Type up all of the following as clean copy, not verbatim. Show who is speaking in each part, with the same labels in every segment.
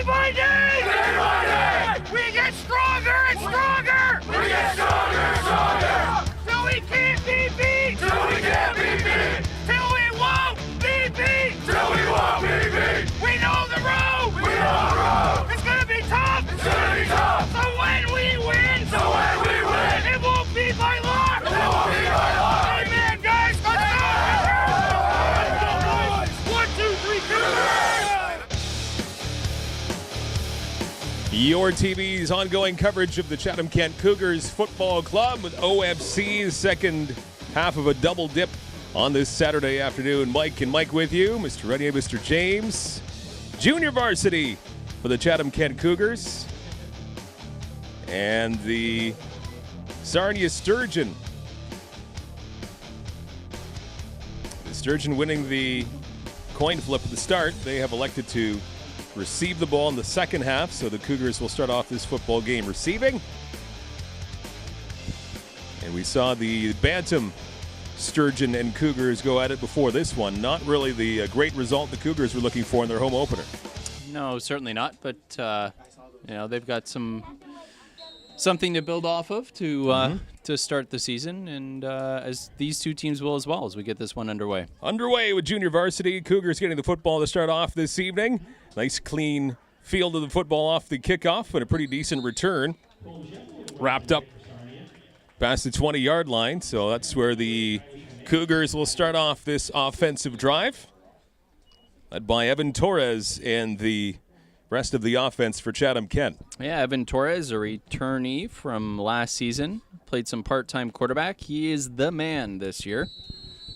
Speaker 1: Day by day!
Speaker 2: Day by day!
Speaker 1: We get stronger and stronger!
Speaker 2: We get stronger and stronger!
Speaker 1: Till we can't be beat!
Speaker 2: Till we can't be beat!
Speaker 1: Till we won't be beat!
Speaker 2: Till we won't be beat!
Speaker 1: We know the road!
Speaker 2: We know the road!
Speaker 1: It's gonna be tough!
Speaker 2: It's gonna be tough!
Speaker 1: So when we win! It won't be by luck!
Speaker 2: It won't be by luck!
Speaker 1: Amen, guys! Let's go! 1, 2, 3, Cougars!
Speaker 3: Your TV's ongoing coverage of the Chatham-Kent Cougars Football Club with OFC's second half of a double dip on this Saturday afternoon. Mike and Mike with you. Mr. Renier, Mr. James. Junior varsity for the Chatham-Kent Cougars. And the Sarnia Sturgeon. The Sturgeon winning the coin flip at the start. They have elected to receive the ball in the second half, so the Cougars will start off this football game receiving. And we saw the Bantam Sturgeon and Cougars go at it before this one. Not really the great result the Cougars were looking for in their home opener.
Speaker 4: No, certainly not, but they've got something to build off of to start the season, and as these two teams will as well as we get this one underway.
Speaker 3: Underway with junior varsity. Cougars getting the football to start off this evening. Nice clean field of the football off the kickoff, but a pretty decent return. Wrapped up past the 20-yard line, so that's where the Cougars will start off this offensive drive. Led by Evan Torres and the rest of the offense for Chatham-Kent.
Speaker 4: Yeah, Evan Torres, a returnee from last season, played some part-time quarterback. He is the man this year,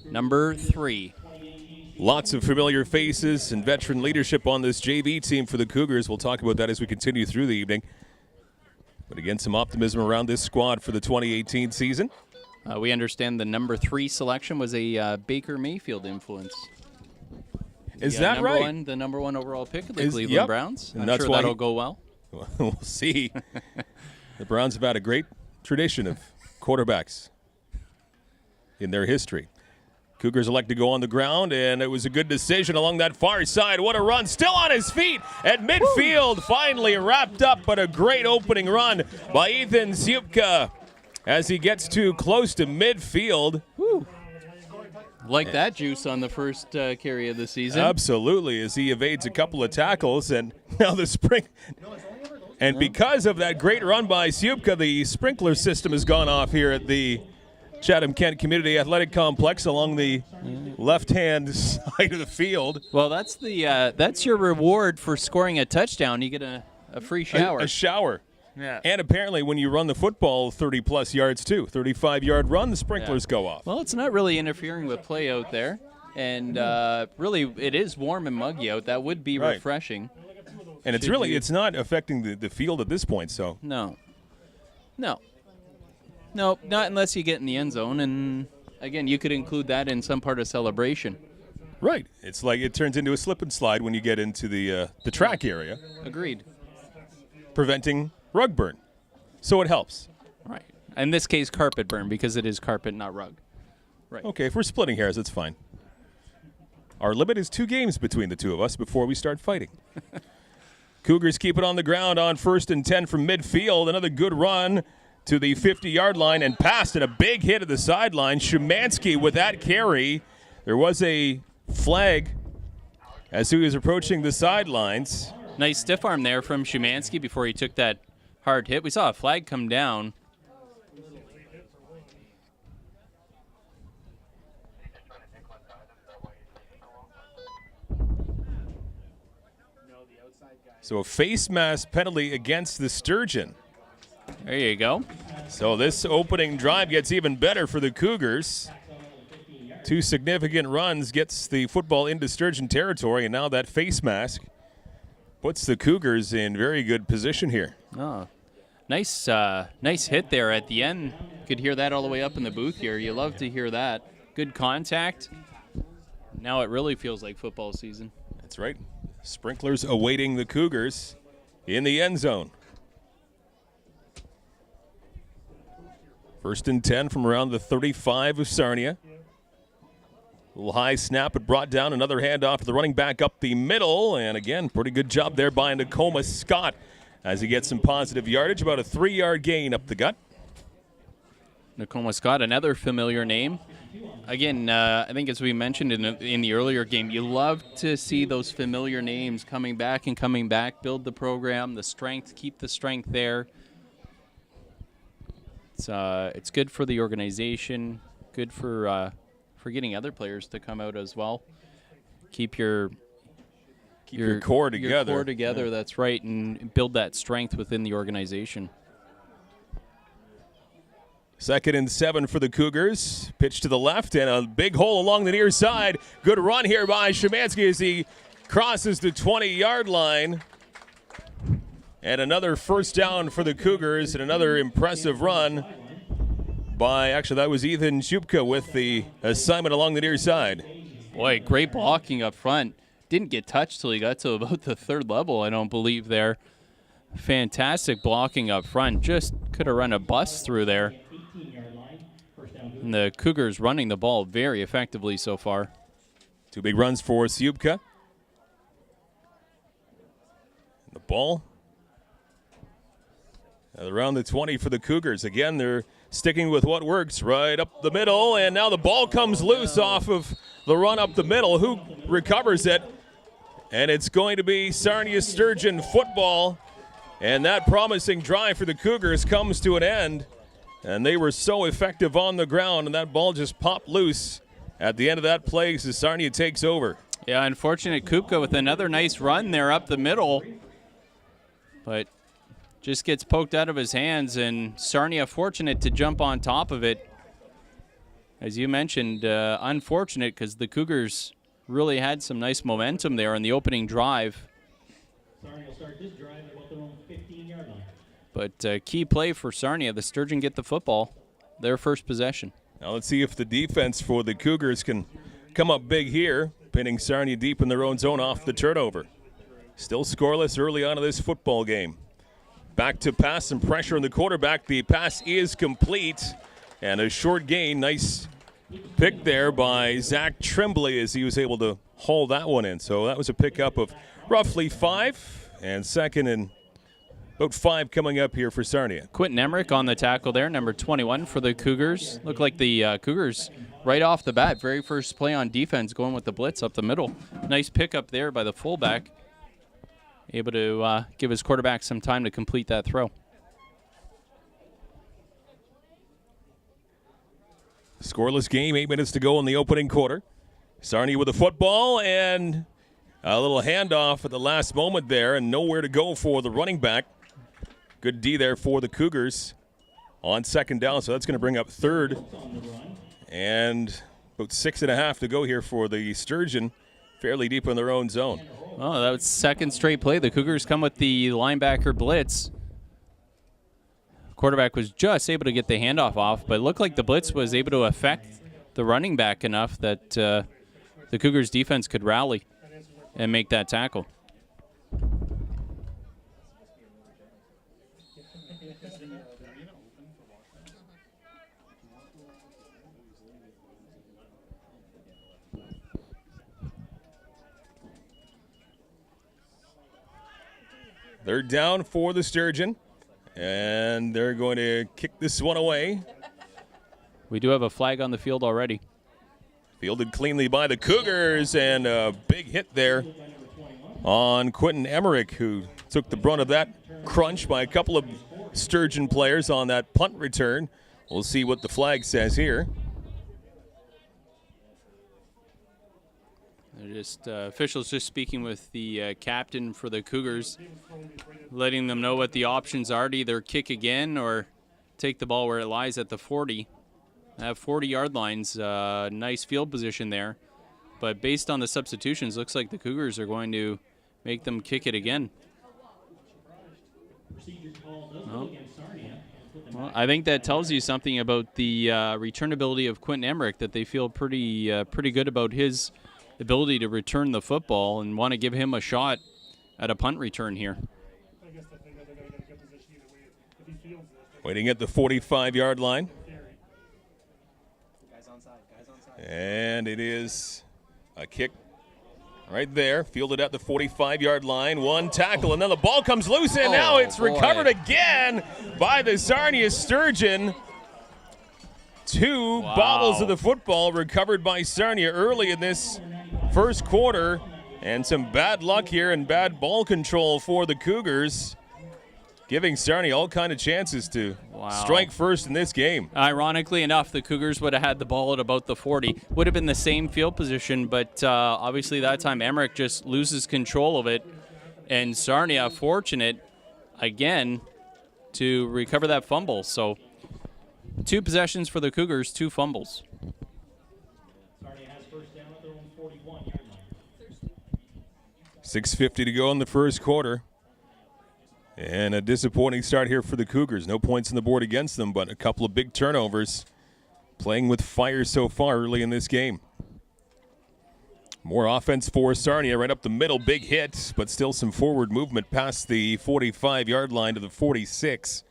Speaker 4: number 3.
Speaker 3: Lots of familiar faces and veteran leadership on this JV team for the Cougars. We'll talk about that as we continue through the evening. But again, some optimism around this squad for the 2018 season.
Speaker 4: We understand the number 3 selection was a Baker Mayfield influence.
Speaker 3: Is that right?
Speaker 4: The number 1 overall pick of the Cleveland Browns. I'm sure that'll go well.
Speaker 3: We'll see. The Browns have had a great tradition of quarterbacks in their history. Cougars elect to go on the ground, and it was a good decision along that far side. What a run. Still on his feet at midfield. Finally wrapped up, but a great opening run by Ethan Siupka as he gets too close to midfield.
Speaker 4: Woo. Like that juice on the first carry of the season.
Speaker 3: Absolutely, as he evades a couple of tackles, and now the spring. And because of that great run by Siupka, the sprinkler system has gone off here at the Chatham-Kent Community Athletic Complex along the left-hand side of the field.
Speaker 4: Well, that's your reward for scoring a touchdown. You get a free shower.
Speaker 3: A shower.
Speaker 4: Yeah.
Speaker 3: And apparently when you run the football 30-plus yards, too, 35-yard run, the sprinklers go off.
Speaker 4: Well, it's not really interfering with play out there. And really, it is warm and muggy out. That would be refreshing.
Speaker 3: And it's not affecting the field at this point, so.
Speaker 4: No, not unless you get in the end zone. And, again, you could include that in some part of celebration.
Speaker 3: Right. It's like it turns into a slip and slide when you get into the track area.
Speaker 4: Agreed.
Speaker 3: Preventing rug burn. So it helps.
Speaker 4: Right. In this case, carpet burn, because it is carpet, not rug. Right.
Speaker 3: Okay, if we're splitting hairs, that's fine. Our limit is 2 games between the two of us before we start fighting. Cougars keep it on the ground on 1st and 10 from midfield. Another good run to the 50-yard line and passed, and a big hit at the sideline. Szymanski with that carry. There was a flag as he was approaching the sidelines.
Speaker 4: Nice stiff arm there from Szymanski before he took that hard hit. We saw a flag come down.
Speaker 3: So a face mask penalty against the Sturgeon.
Speaker 4: There you go.
Speaker 3: So this opening drive gets even better for the Cougars. 2 significant runs gets the football into Sturgeon territory, and now that face mask puts the Cougars in very good position here.
Speaker 4: Oh, nice hit there at the end. Could hear that all the way up in the booth here. You love to hear that. Good contact. Now it really feels like football season.
Speaker 3: That's right. Sprinklers awaiting the Cougars in the end zone. 1st and 10 from around the 35 of Sarnia. Little high snap, but brought down. Another handoff to the running back up the middle. And again, pretty good job there by Nakoma Scott as he gets some positive yardage. About a 3-yard gain up the gut.
Speaker 4: Nakoma Scott, another familiar name. Again, I think as we mentioned in the earlier game, you love to see those familiar names coming back, build the program, the strength, keep the strength there. It's good for the organization, good for getting other players to come out as well. Keep your
Speaker 3: core together.
Speaker 4: Your core together, that's right, and build that strength within the organization.
Speaker 3: 2nd and 7 for the Cougars. Pitch to the left and a big hole along the near side. Good run here by Szymanski as he crosses the 20-yard line. And another first down for the Cougars and another impressive run by, actually that was Ethan Shupka with the assignment along the near side.
Speaker 4: Boy, great blocking up front. Didn't get touched till he got to about the 3rd level, I don't believe there. Fantastic blocking up front. Just could have run a bus through there. And the Cougars running the ball very effectively so far.
Speaker 3: 2 big runs for Shupka. The ball around the 20 for the Cougars. Again, they're sticking with what works right up the middle, and now the ball comes loose off of the run up the middle. Who recovers it? And it's going to be Sarnia Sturgeon football, and that promising drive for the Cougars comes to an end, and they were so effective on the ground, and that ball just popped loose at the end of that play as Sarnia takes over.
Speaker 4: Yeah, unfortunate Kupka with another nice run there up the middle, but just gets poked out of his hands, and Sarnia fortunate to jump on top of it. As you mentioned, unfortunate because the Cougars really had some nice momentum there in the opening drive.
Speaker 5: Sarnia will start this drive about their own 15-yard line.
Speaker 4: But key play for Sarnia. The Sturgeon get the football, their first possession.
Speaker 3: Now let's see if the defense for the Cougars can come up big here, pinning Sarnia deep in their own zone off the turnover. Still scoreless early on in this football game. Back to pass, and pressure on the quarterback. The pass is complete, and a short gain. Nice pick there by Zach Tremblay as he was able to haul that one in. So that was a pickup of roughly 5, and 2nd and about 5 coming up here for Sarnia.
Speaker 4: Quentin Emmerich on the tackle there, number 21 for the Cougars. Looked like the Cougars right off the bat, very first play on defense, going with the blitz up the middle. Nice pickup there by the fullback. Able to give his quarterback some time to complete that throw.
Speaker 3: Scoreless game, 8 minutes to go in the opening quarter. Sarnia with the football, and a little handoff at the last moment there, and nowhere to go for the running back. Good D there for the Cougars on 2nd down, so that's going to bring up 3rd. And about 6.5 to go here for the Sturgeon, fairly deep in their own zone.
Speaker 4: Oh, that was 2nd straight play. The Cougars come with the linebacker blitz. Quarterback was just able to get the handoff off, but it looked like the blitz was able to affect the running back enough that the Cougars defense could rally and make that tackle.
Speaker 3: They're down for the Sturgeon, and they're going to kick this one away.
Speaker 4: We do have a flag on the field already.
Speaker 3: Fielded cleanly by the Cougars, and a big hit there on Quentin Emmerich, who took the brunt of that crunch by a couple of Sturgeon players on that punt return. We'll see what the flag says here.
Speaker 4: Officials just speaking with the captain for the Cougars, letting them know what the options are to either kick again or take the ball where it lies at the 40. Have 40-yard lines, nice field position there. But based on the substitutions, looks like the Cougars are going to make them kick it again. Well, I think that tells you something about the returnability of Quentin Emmerich, that they feel pretty good about his ability to return the football and want to give him a shot at a punt return here.
Speaker 3: Waiting at the 45-yard line. And it is a kick right there, fielded at the 45-yard line. One tackle, and then the ball comes loose, and now it's recovered again by the Sarnia Sturgeon. Two bobbles of the football recovered by Sarnia early in this first quarter, and some bad luck here and bad ball control for the Cougars, giving Sarnia all kind of chances to strike first in this game.
Speaker 4: Ironically enough, the Cougars would have had the ball at about the 40. Would have been the same field position, but obviously that time Emmerich just loses control of it, and Sarnia fortunate again to recover that fumble. So 2 possessions for the Cougars, 2 fumbles.
Speaker 5: Sarnia has first down at their own 41-yard line.
Speaker 3: 6:50 to go in the first quarter. And a disappointing start here for the Cougars. No points on the board against them, but a couple of big turnovers. Playing with fire so far early in this game. More offense for Sarnia right up the middle. Big hit, but still some forward movement past the 45-yard line to the 46.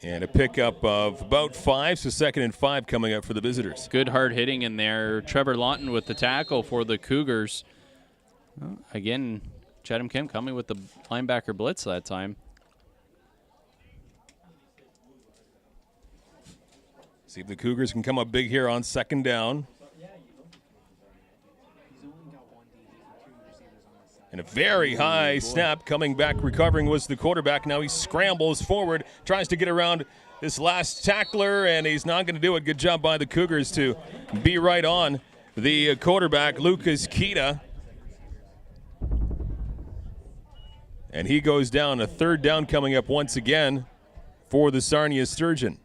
Speaker 3: And a pickup of about 5, so 2nd and 5 coming up for the visitors.
Speaker 4: Good hard hitting in there. Trevor Lawton with the tackle for the Cougars. Well, again, Chatham-Kent coming with the linebacker blitz that time.
Speaker 3: See if the Cougars can come up big here on 2nd down. And a very high snap coming back, recovering was the quarterback. Now he scrambles forward, tries to get around this last tackler, and he's not going to do it. Good job by the Cougars to be right on the quarterback, Lucas Kita. And he goes down. A 3rd down coming up once again for the Sarnia Sturgeon.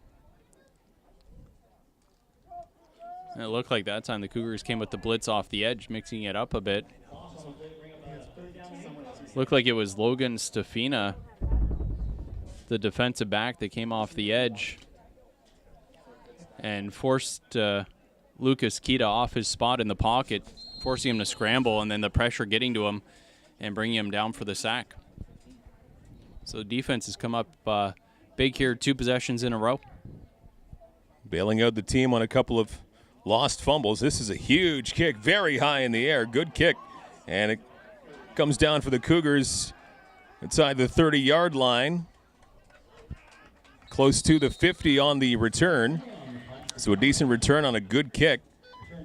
Speaker 4: It looked like that time the Cougars came with the blitz off the edge, mixing it up a bit. Looked like it was Logan Stefina, the defensive back, that came off the edge and forced Lucas Kita off his spot in the pocket, forcing him to scramble, and then the pressure getting to him and bringing him down for the sack. So the defense has come up big here, 2 possessions in a row.
Speaker 3: Bailing out the team on a couple of lost fumbles. This is a huge kick, very high in the air. Good kick. And it comes down for the Cougars inside the 30-yard line. Close to the 50 on the return. So a decent return on a good kick.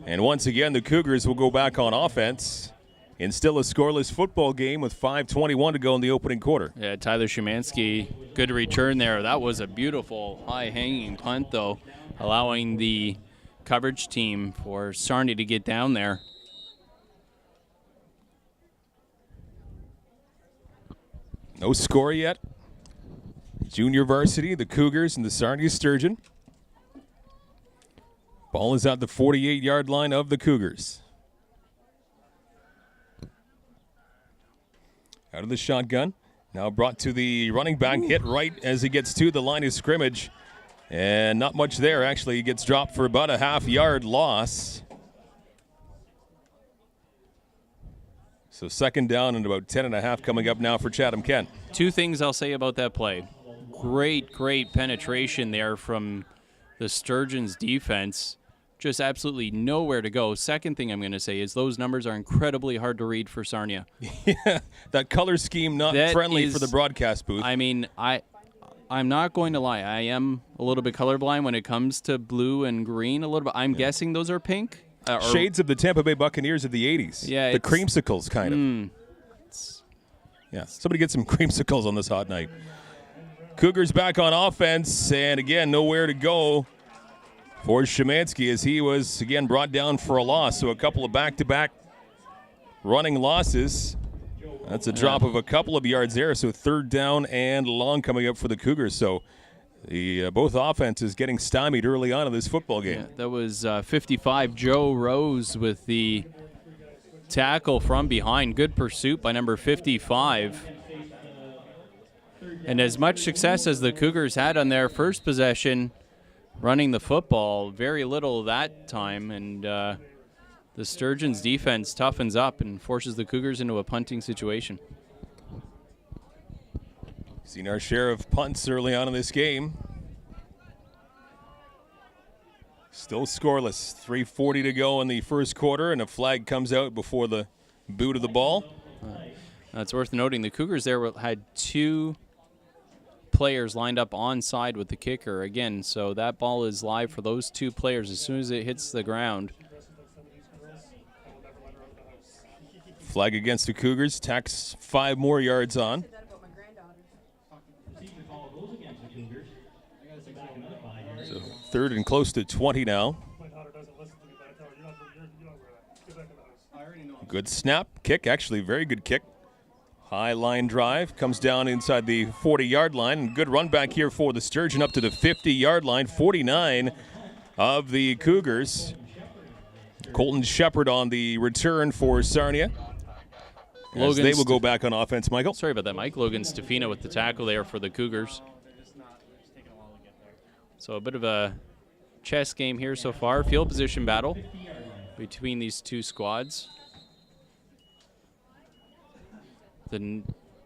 Speaker 3: And once again, the Cougars will go back on offense in still a scoreless football game with 5:21 to go in the opening quarter.
Speaker 4: Yeah, Tyler Szymanski, good return there. That was a beautiful high-hanging punt, though, allowing the coverage team for Sarnia to get down there.
Speaker 3: No score yet. Junior varsity, the Cougars and the Sarnia Sturgeon. Ball is at the 48-yard line of the Cougars. Out of the shotgun. Now brought to the running back. Hit right as he gets to the line of scrimmage. And not much there, actually. He gets dropped for about a half-yard loss. So 2nd down and about 10.5 coming up now for Chatham-Kent.
Speaker 4: 2 things I'll say about that play. Great penetration there from the Sturgeons defense. Just absolutely nowhere to go. Second thing I'm going to say is those numbers are incredibly hard to read for Sarnia.
Speaker 3: Yeah, that color scheme not friendly for the broadcast booth.
Speaker 4: I mean, I'm not going to lie. I am a little bit colorblind when it comes to blue and green a little bit. I'm guessing those are pink.
Speaker 3: Shades of the Tampa Bay Buccaneers of the 80s.
Speaker 4: Yeah,
Speaker 3: the creamsicles, kind of. Yeah, somebody get some creamsicles on this hot night. Cougars back on offense, and again, nowhere to go for Szymanski as he was, again, brought down for a loss. So a couple of back-to-back running losses. That's a drop of a couple of yards there. So 3rd down and long coming up for the Cougars. So the both offenses getting stymied early on in this football game.
Speaker 4: Yeah, that was 55, Joe Rose with the tackle from behind. Good pursuit by number 55. And as much success as the Cougars had on their first possession running the football, very little that time. And the Sturgeons defense toughens up and forces the Cougars into a punting situation.
Speaker 3: Seen our share of punts early on in this game. Still scoreless. 3:40 to go in the first quarter, and a flag comes out before the boot of the ball.
Speaker 4: It's worth noting the Cougars there had 2 players lined up onside with the kicker again, so that ball is live for those 2 players as soon as it hits the ground.
Speaker 3: Flag against the Cougars, tacks 5 more yards on. So 3rd and close to 20 now. Good snap, kick, actually very good kick. High line drive, comes down inside the 40-yard line. And good run back here for the Sturgeon up to the 50-yard line, 49 of the Cougars. Colton Shepard on the return for Sarnia. As they will go back on offense, Michael.
Speaker 4: Sorry about that, Mike. Logan Stefina with the tackle there for the Cougars. So a bit of a chess game here so far. Field position battle between these 2 squads. The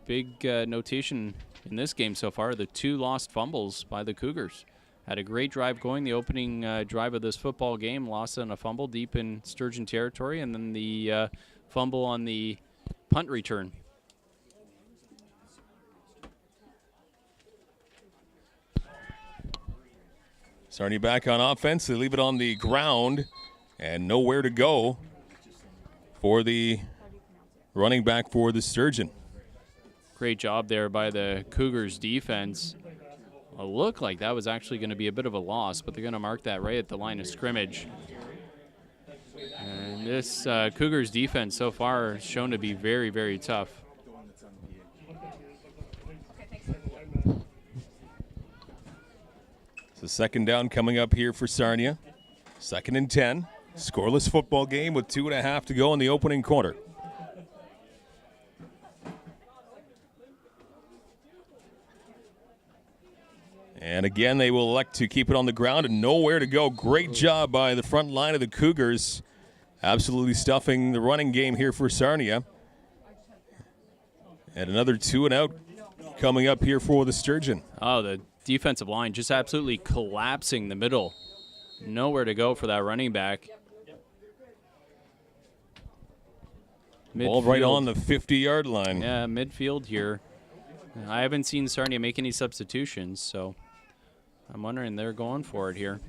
Speaker 4: big notation in this game so far, the 2 lost fumbles by the Cougars. Had a great drive going, the opening drive of this football game, lost on a fumble deep in Sturgeon territory, and then the fumble on the punt return.
Speaker 3: Sarnia back on offense. They leave it on the ground and nowhere to go for the running back for the Sturgeon.
Speaker 4: Great job there by the Cougars defense. It looked like that was actually going to be a bit of a loss, but they're going to mark that right at the line of scrimmage. And this Cougars defense so far has shown to be very, very tough.
Speaker 3: So 2nd down coming up here for Sarnia. 2nd and 10. Scoreless football game with 2.5 to go in the opening quarter. And again, they will elect to keep it on the ground and nowhere to go. Great job by the front line of the Cougars. Absolutely stuffing the running game here for Sarnia. And another 2-and-out coming up here for the Sturgeon.
Speaker 4: Oh, the defensive line just absolutely collapsing the middle. Nowhere to go for that running back.
Speaker 3: Ball right on the 50-yard line.
Speaker 4: Yeah, midfield here. I haven't seen Sarnia make any substitutions, so I'm wondering they're going for it here.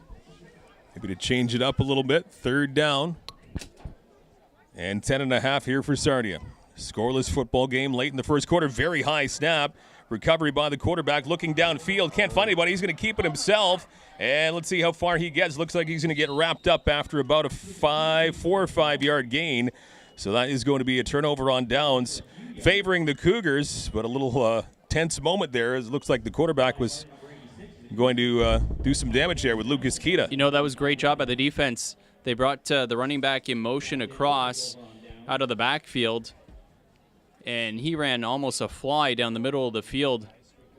Speaker 3: Maybe to change it up a little bit. 3rd down. And 10.5 here for Sarnia. Scoreless football game late in the first quarter. Very high snap. Recovery by the quarterback looking downfield. Can't find anybody. He's going to keep it himself. And let's see how far he gets. Looks like he's going to get wrapped up after about a 4 or 5 yard gain. So that is going to be a turnover on downs favoring the Cougars. But a little tense moment there. It looks like the quarterback was going to do some damage there with Lucas Kita.
Speaker 4: You know, that was a great job by the defense. They brought the running back in motion across out of the backfield, and he ran almost a fly down the middle of the field.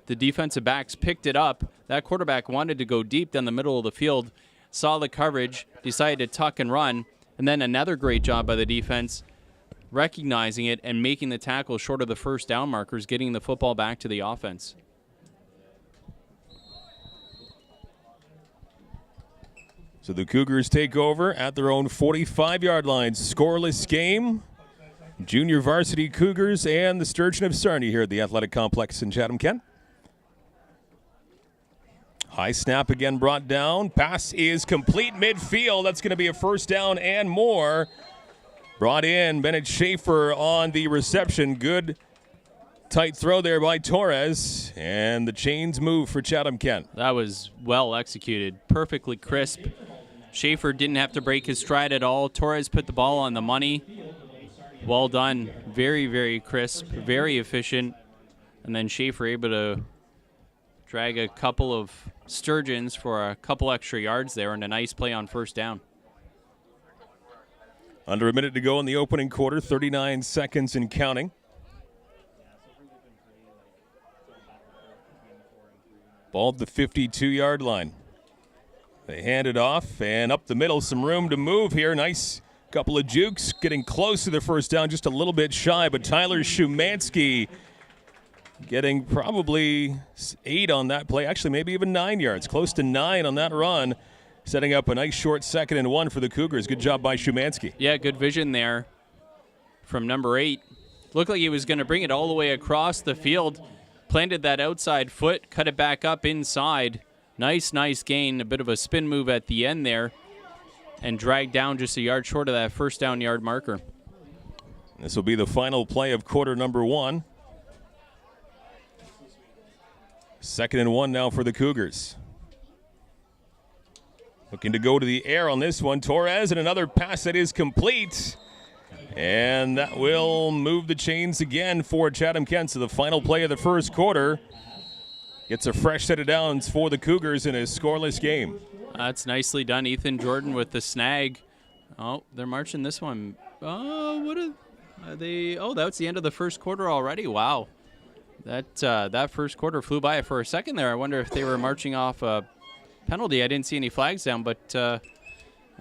Speaker 4: The defensive backs picked it up. That quarterback wanted to go deep down the middle of the field, saw the coverage, decided to tuck and run, and then another great job by the defense recognizing it and making the tackle short of the first down markers, getting the football back to the offense.
Speaker 3: So the Cougars take over at their own 45-yard line. Scoreless game. Junior varsity Cougars and the Sturgeon of Sarnia here at the Athletic Complex in Chatham-Kent. High snap again brought down. Pass is complete midfield. That's going to be a first down and more. Brought in Bennett Schaefer on the reception. Good tight throw there by Torres. And the chains move for Chatham-Kent.
Speaker 4: That was well executed. Perfectly crisp. Schaefer didn't have to break his stride at all. Torres put the ball on the money. Well done. Very, very crisp. Very efficient. And then Schaefer able to drag a couple of Sturgeons for a couple extra yards there and a nice play on first down.
Speaker 3: Under a minute to go in the opening quarter. 39 seconds and counting. Ball at the 52-yard line. They hand it off, and up the middle, some room to move here. Nice couple of jukes, getting close to the first down, just a little bit shy, but Tyler Shumansky getting probably 8 on that play, actually maybe even 9 yards, close to 9 on that run. setting up a nice short 2nd and 1 for the Cougars. Good job by Szymanski.
Speaker 4: Yeah, good vision there from number 8. Looked like he was going to bring it all the way across the field. Planted that outside foot, cut it back up inside. Nice gain. A bit of a spin move at the end there. And dragged down just a yard short of that first down yard marker.
Speaker 3: This will be the final play of quarter number 1. 2nd and 1 now for the Cougars. Looking to go to the air on this one. Torres, and another pass that is complete. And that will move the chains again for Chatham-Kent. So the final play of the first quarter gets a fresh set of downs for the Cougars in a scoreless game.
Speaker 4: That's nicely done. Ethan Jordan with the snag. Oh, they're marching this one. Oh, what are they? Oh, that's the end of the first quarter already. Wow. That first quarter flew by for a second there. I wonder if they were marching off a penalty. I didn't see any flags down, but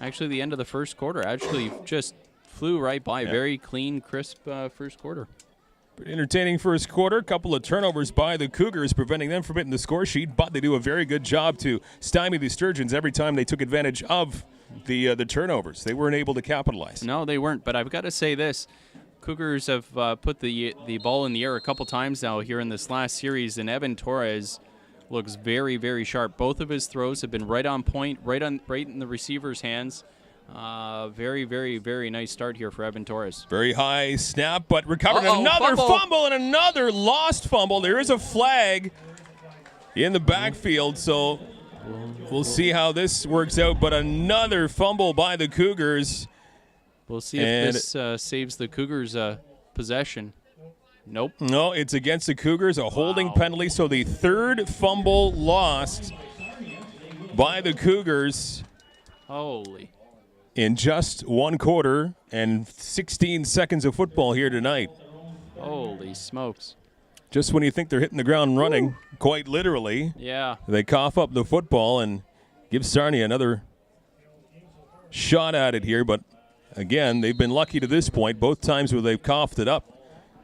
Speaker 4: actually the end of the first quarter actually just flew right by. Very clean, crisp first quarter.
Speaker 3: Pretty entertaining first quarter. A couple of turnovers by the Cougars, preventing them from hitting the score sheet, but they do a very good job to stymie the Sturgeons every time they took advantage of the turnovers. They weren't able to capitalize.
Speaker 4: No, they weren't, but I've got to say this. Cougars have put the ball in the air a couple times now here in this last series, and Evan Torres looks very sharp. Both of his throws have been right on point, right in the receiver's hands. Very nice start here for Evan Torres.
Speaker 3: Very high snap, but recovered another fumble and another lost fumble. There is a flag in the backfield, so we'll see how this works out. But another fumble by the Cougars.
Speaker 4: We'll see if this saves the Cougars possession. Nope.
Speaker 3: No, it's against the Cougars, a holding penalty. So the third fumble lost by the Cougars.
Speaker 4: Holy.
Speaker 3: In just 1 quarter and 16 seconds of football here tonight.
Speaker 4: Holy smokes.
Speaker 3: Just when you think they're hitting the ground running, quite literally, they cough up the football and give Sarnia another shot at it here. But again, they've been lucky to this point. Both times where they've coughed it up,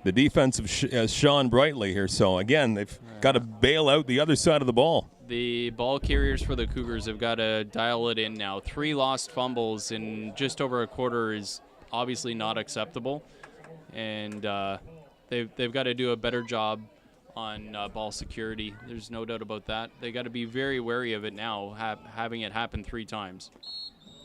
Speaker 3: the defense has shone brightly here. So again, they've got to bail out the other side of the ball.
Speaker 4: The ball carriers for the Cougars have got to dial it in now. 3 lost fumbles in just over a quarter is obviously not acceptable. And they've got to do a better job on ball security. There's no doubt about that. They got to be very wary of it now, having it happen 3 times.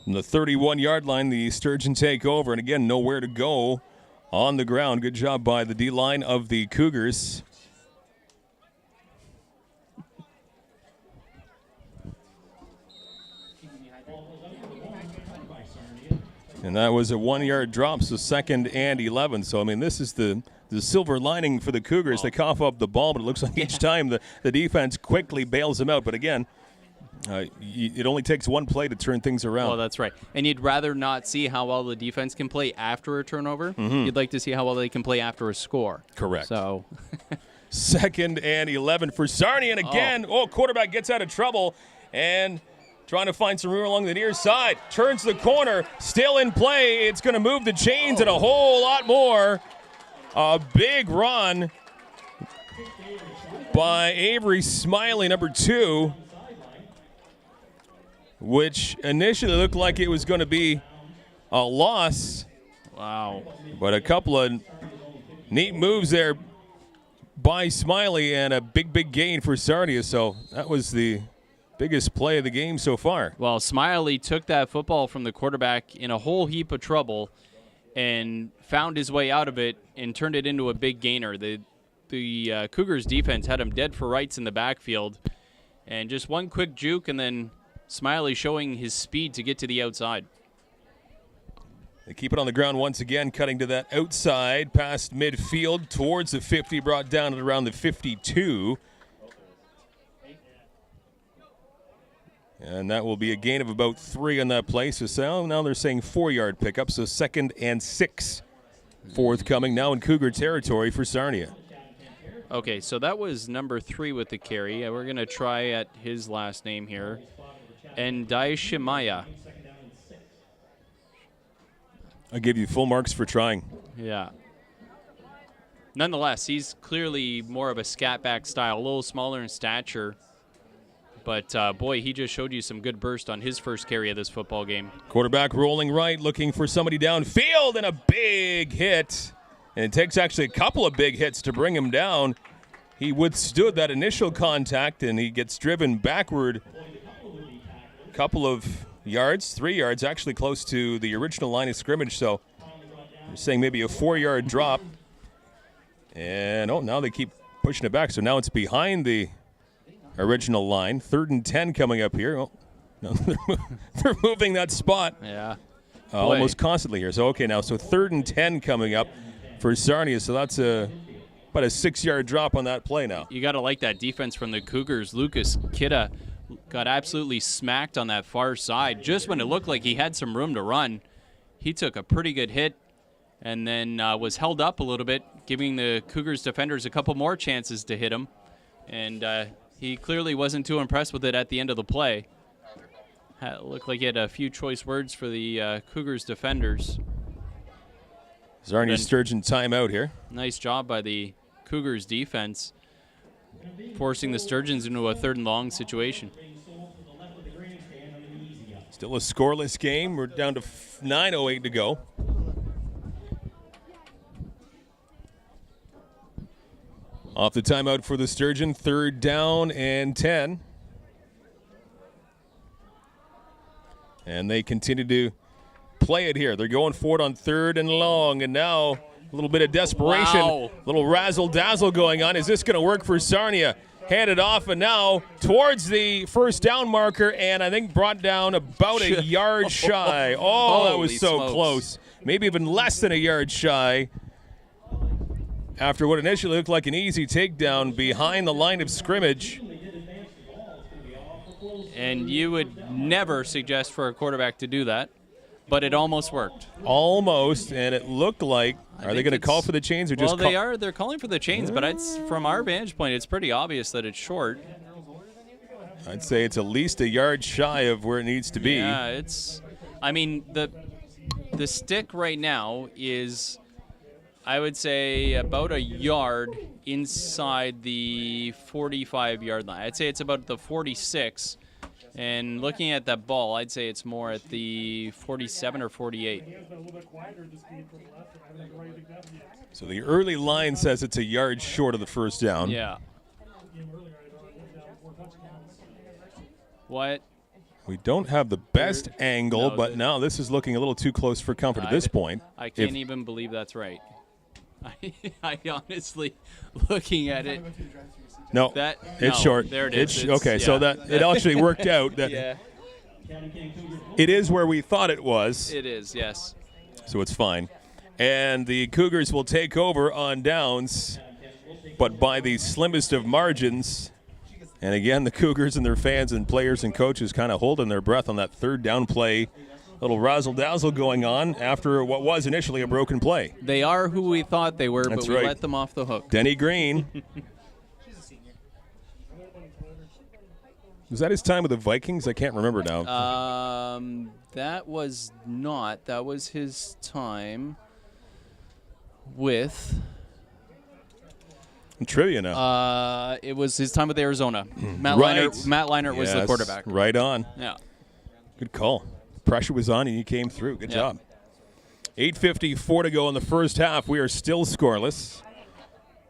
Speaker 3: From the 31-yard line, the Sturgeons take over. And again, nowhere to go on the ground. Good job by the D-line of the Cougars. And that was a 1-yard drop, so 2nd and 11. So, I mean, this is the silver lining for the Cougars. They cough up the ball, but it looks like each time the defense quickly bails them out. But again, it only takes 1 play to turn things around.
Speaker 4: Well, that's right. And you'd rather not see how well the defense can play after a turnover. You'd like to see how well they can play after a score.
Speaker 3: Correct.
Speaker 4: So
Speaker 3: 2nd and 11 for Sarnia. And again, quarterback gets out of trouble and trying to find some room along the near side. Turns the corner, still in play. It's going to move the chains and a whole lot more. A big run by Avery Smiley, number 2, which initially looked like it was going to be a loss.
Speaker 4: Wow.
Speaker 3: But a couple of neat moves there by Smiley and a big gain for Sarnia. So that was the biggest play of the game so far.
Speaker 4: Well, Smiley took that football from the quarterback in a whole heap of trouble and found his way out of it and turned it into a big gainer. The Cougars defense had him dead for rights in the backfield. And just one quick juke and then Smiley showing his speed to get to the outside.
Speaker 3: They keep it on the ground once again, cutting to that outside past midfield towards the 50, brought down at around the 52. And that will be a gain of about 3 on that play. So now they're saying 4-yard pickup. So 2nd and 6 forthcoming now in Cougar territory for Sarnia.
Speaker 4: Okay, so that was number 3 with the carry. We're going to try at his last name here. And Daishimaya.
Speaker 3: I'll give you full marks for trying.
Speaker 4: Yeah. Nonetheless, he's clearly more of a scat back style, a little smaller in stature. But, boy, he just showed you some good burst on his first carry of this football game.
Speaker 3: Quarterback rolling right, looking for somebody downfield, and a big hit. And it takes actually a couple of big hits to bring him down. He withstood that initial contact, and he gets driven backward a couple of yards, 3 yards, actually close to the original line of scrimmage. So we're saying maybe a 4-yard drop. And, now they keep pushing it back. So now it's behind the original line. 3rd and 10 coming up here. Oh, no, they're moving that spot almost constantly here. So, okay, so 3rd and 10 coming up for Sarnia. So that's about a 6-yard drop on that play now.
Speaker 4: You got to like that defense from the Cougars. Lucas Kidda got absolutely smacked on that far side. Just when it looked like he had some room to run, he took a pretty good hit and then was held up a little bit, giving the Cougars defenders a couple more chances to hit him. And he clearly wasn't too impressed with it at the end of the play. Looked like he had a few choice words for the Cougars defenders.
Speaker 3: Sarnia Sturgeon timeout here.
Speaker 4: Nice job by the Cougars defense, forcing the Sturgeons into a 3rd and long situation.
Speaker 3: Still a scoreless game. We're down to 9:08 to go. Off the timeout for the Sturgeon, 3rd down and 10. And they continue to play it here. They're going for it on 3rd and long, and now a little bit of desperation, little razzle-dazzle going on. Is this going to work for Sarnia? Handed off, and now towards the 1st down marker, and I think brought down about a yard shy. Oh, that was so close. Maybe even less than a yard shy. After what initially looked like an easy takedown behind the line of scrimmage.
Speaker 4: And you would never suggest for a quarterback to do that, but it almost worked.
Speaker 3: Almost, and it looked like, are they going to call for the chains or just
Speaker 4: they are. They're calling for the chains, but from our vantage point, it's pretty obvious that it's short.
Speaker 3: I'd say it's at least a yard shy of where it needs to be.
Speaker 4: Yeah, I mean, the stick right now is, I would say, about a yard inside the 45-yard line. I'd say it's about the 46. And looking at that ball, I'd say it's more at the 47 or 48.
Speaker 3: So the early line says it's a yard short of the 1st down.
Speaker 4: Yeah. What?
Speaker 3: We don't have the best angle, but now this is looking a little too close for comfort at this point.
Speaker 4: I can't even believe that's right. I honestly, looking at it.
Speaker 3: No, it's short.
Speaker 4: There it is.
Speaker 3: Okay, so that it actually worked out. That it is where we thought it was.
Speaker 4: It is, yes.
Speaker 3: So it's fine. And the Cougars will take over on downs, but by the slimmest of margins. And again, the Cougars and their fans and players and coaches kind of holding their breath on that 3rd down play. Little razzle-dazzle going on after what was initially a broken play.
Speaker 4: They are who we thought they were,
Speaker 3: That's
Speaker 4: but we
Speaker 3: right.
Speaker 4: let them off the hook.
Speaker 3: Denny Green. Was that his time with the Vikings? I can't remember now.
Speaker 4: That was not. That was his time with...
Speaker 3: Trivia now.
Speaker 4: It was his time with Arizona. Matt Leinart was the quarterback.
Speaker 3: Right on.
Speaker 4: Yeah.
Speaker 3: Good call. Pressure was on and you came through. Good job. 8:54 to go in the 1st half. We are still scoreless.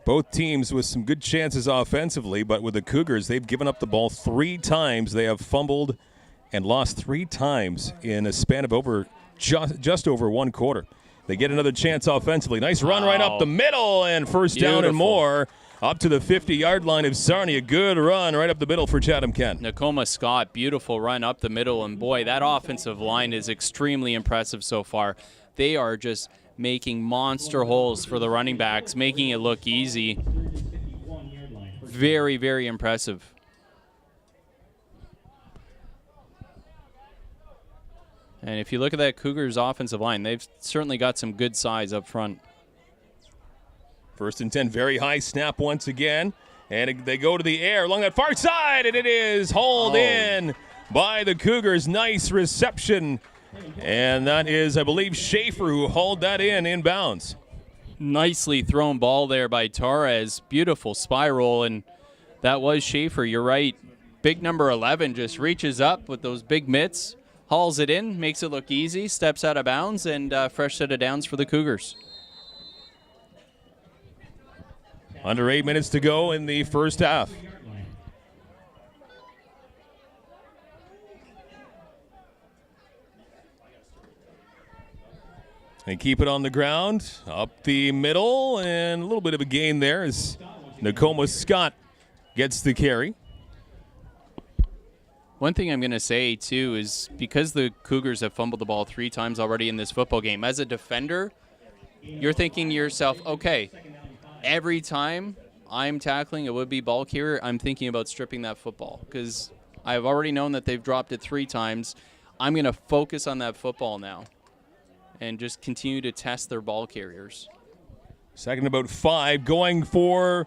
Speaker 3: Both teams with some good chances offensively, but with the Cougars, they've given up the ball 3 times. They have fumbled and lost 3 times in a span of just over 1 quarter. They get another chance offensively. Nice run right up the middle, and 1st down and more. Up to the 50-yard line of Sarnia. Good run right up the middle for Chatham-Kent.
Speaker 4: Nakoma Scott, beautiful run up the middle. And, boy, that offensive line is extremely impressive so far. They are just making monster holes for the running backs, making it look easy. Very, very impressive. And if you look at that Cougars offensive line, they've certainly got some good size up front.
Speaker 3: 1st and 10, very high snap once again. And they go to the air along that far side, and it is hauled in by the Cougars. Nice reception. And that is, I believe, Schaefer who hauled that in bounds.
Speaker 4: Nicely thrown ball there by Torres. Beautiful spiral, and that was Schaefer. You're right. big number 11 just reaches up with those big mitts, hauls it in, makes it look easy, steps out of bounds, and fresh set of downs for the Cougars.
Speaker 3: Under 8 minutes to go in the first half. They keep it on the ground, up the middle, and a little bit of a gain there as Nakoma Scott gets the carry.
Speaker 4: One thing I'm going to say, too, is because the Cougars have fumbled the ball 3 times already in this football game, as a defender, you're thinking to yourself, okay, every time I'm tackling a would-be ball carrier, I'm thinking about stripping that football because I've already known that they've dropped it 3 times. I'm going to focus on that football now and just continue to test their ball carriers.
Speaker 3: Second about 5, going for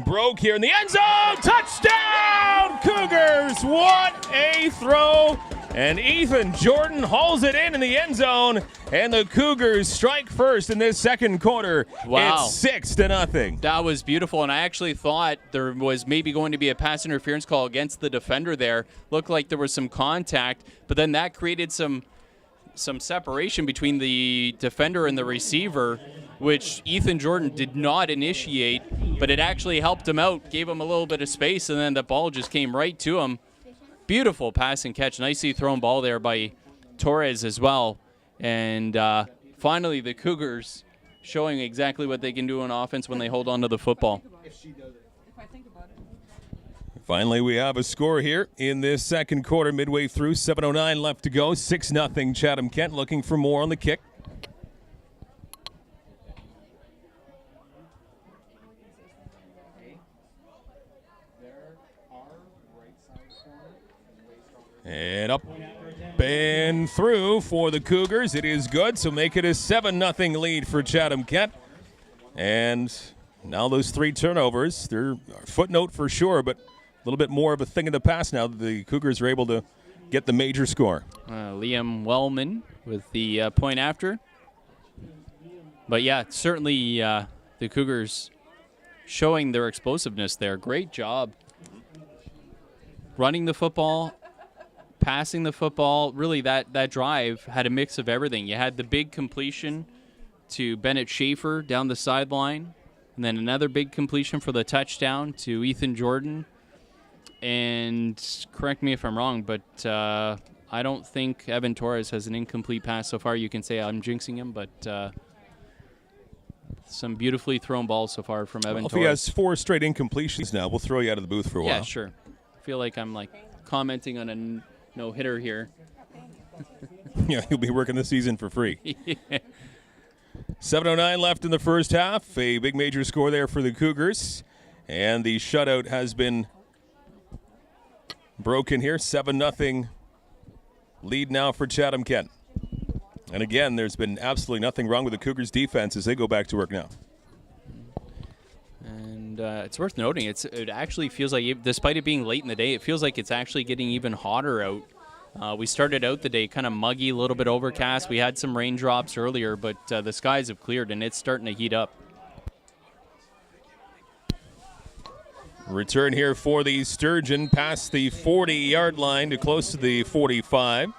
Speaker 3: broke here in the end zone. Touchdown, Cougars! What a throw! And Ethan Jordan hauls it in the end zone, and the Cougars strike first in this second quarter.
Speaker 4: Wow.
Speaker 3: It's 6-0.
Speaker 4: That was beautiful, and I actually thought there was maybe going to be a pass interference call against the defender there. Looked like there was some contact, but then that created some separation between the defender and the receiver, which Ethan Jordan did not initiate, but it actually helped him out, gave him a little bit of space, and then the ball just came right to him. Beautiful pass and catch. Nicely thrown ball there by Torres as well. And finally, the Cougars showing exactly what they can do on offense when they hold on to the football.
Speaker 3: Finally, we have a score here in this second quarter, midway through. 7:09 left to go. 6-0 Chatham-Kent, looking for more on the kick. And up and through for the Cougars. It is good, so make it a 7-0 lead for Chatham-Kent. And now those 3 turnovers, they're a footnote for sure, but a little bit more of a thing in the past now that the Cougars are able to get the major score.
Speaker 4: Liam Wellman with the point after. But, yeah, certainly the Cougars showing their explosiveness there. Great job running the football, passing the football. Really, that drive had a mix of everything. You had the big completion to Bennett Schaefer down the sideline, and then another big completion for the touchdown to Ethan Jordan. And correct me if I'm wrong, but I don't think Evan Torres has an incomplete pass so far. You can say I'm jinxing him, but some beautifully thrown balls so far from Evan Torres.
Speaker 3: If he has 4 straight incompletions now, we'll throw you out of the booth for a while.
Speaker 4: Yeah, sure. I feel like I'm commenting on a no-hitter here.
Speaker 3: Yeah, he'll be working the season for free. 7:09 left in the first half. A big major score there for the Cougars. And the shutout has been broken here. 7-0 lead now for Chatham-Kent. And again, there's been absolutely nothing wrong with the Cougars' defense as they go back to work now.
Speaker 4: And it's worth noting, it actually feels like, despite it being late in the day, it feels like it's actually getting even hotter out. We started out the day kind of muggy, a little bit overcast. We had some raindrops earlier, but the skies have cleared, and it's starting to heat up.
Speaker 3: Return here for the Sturgeon past the 40-yard line to close to the 45.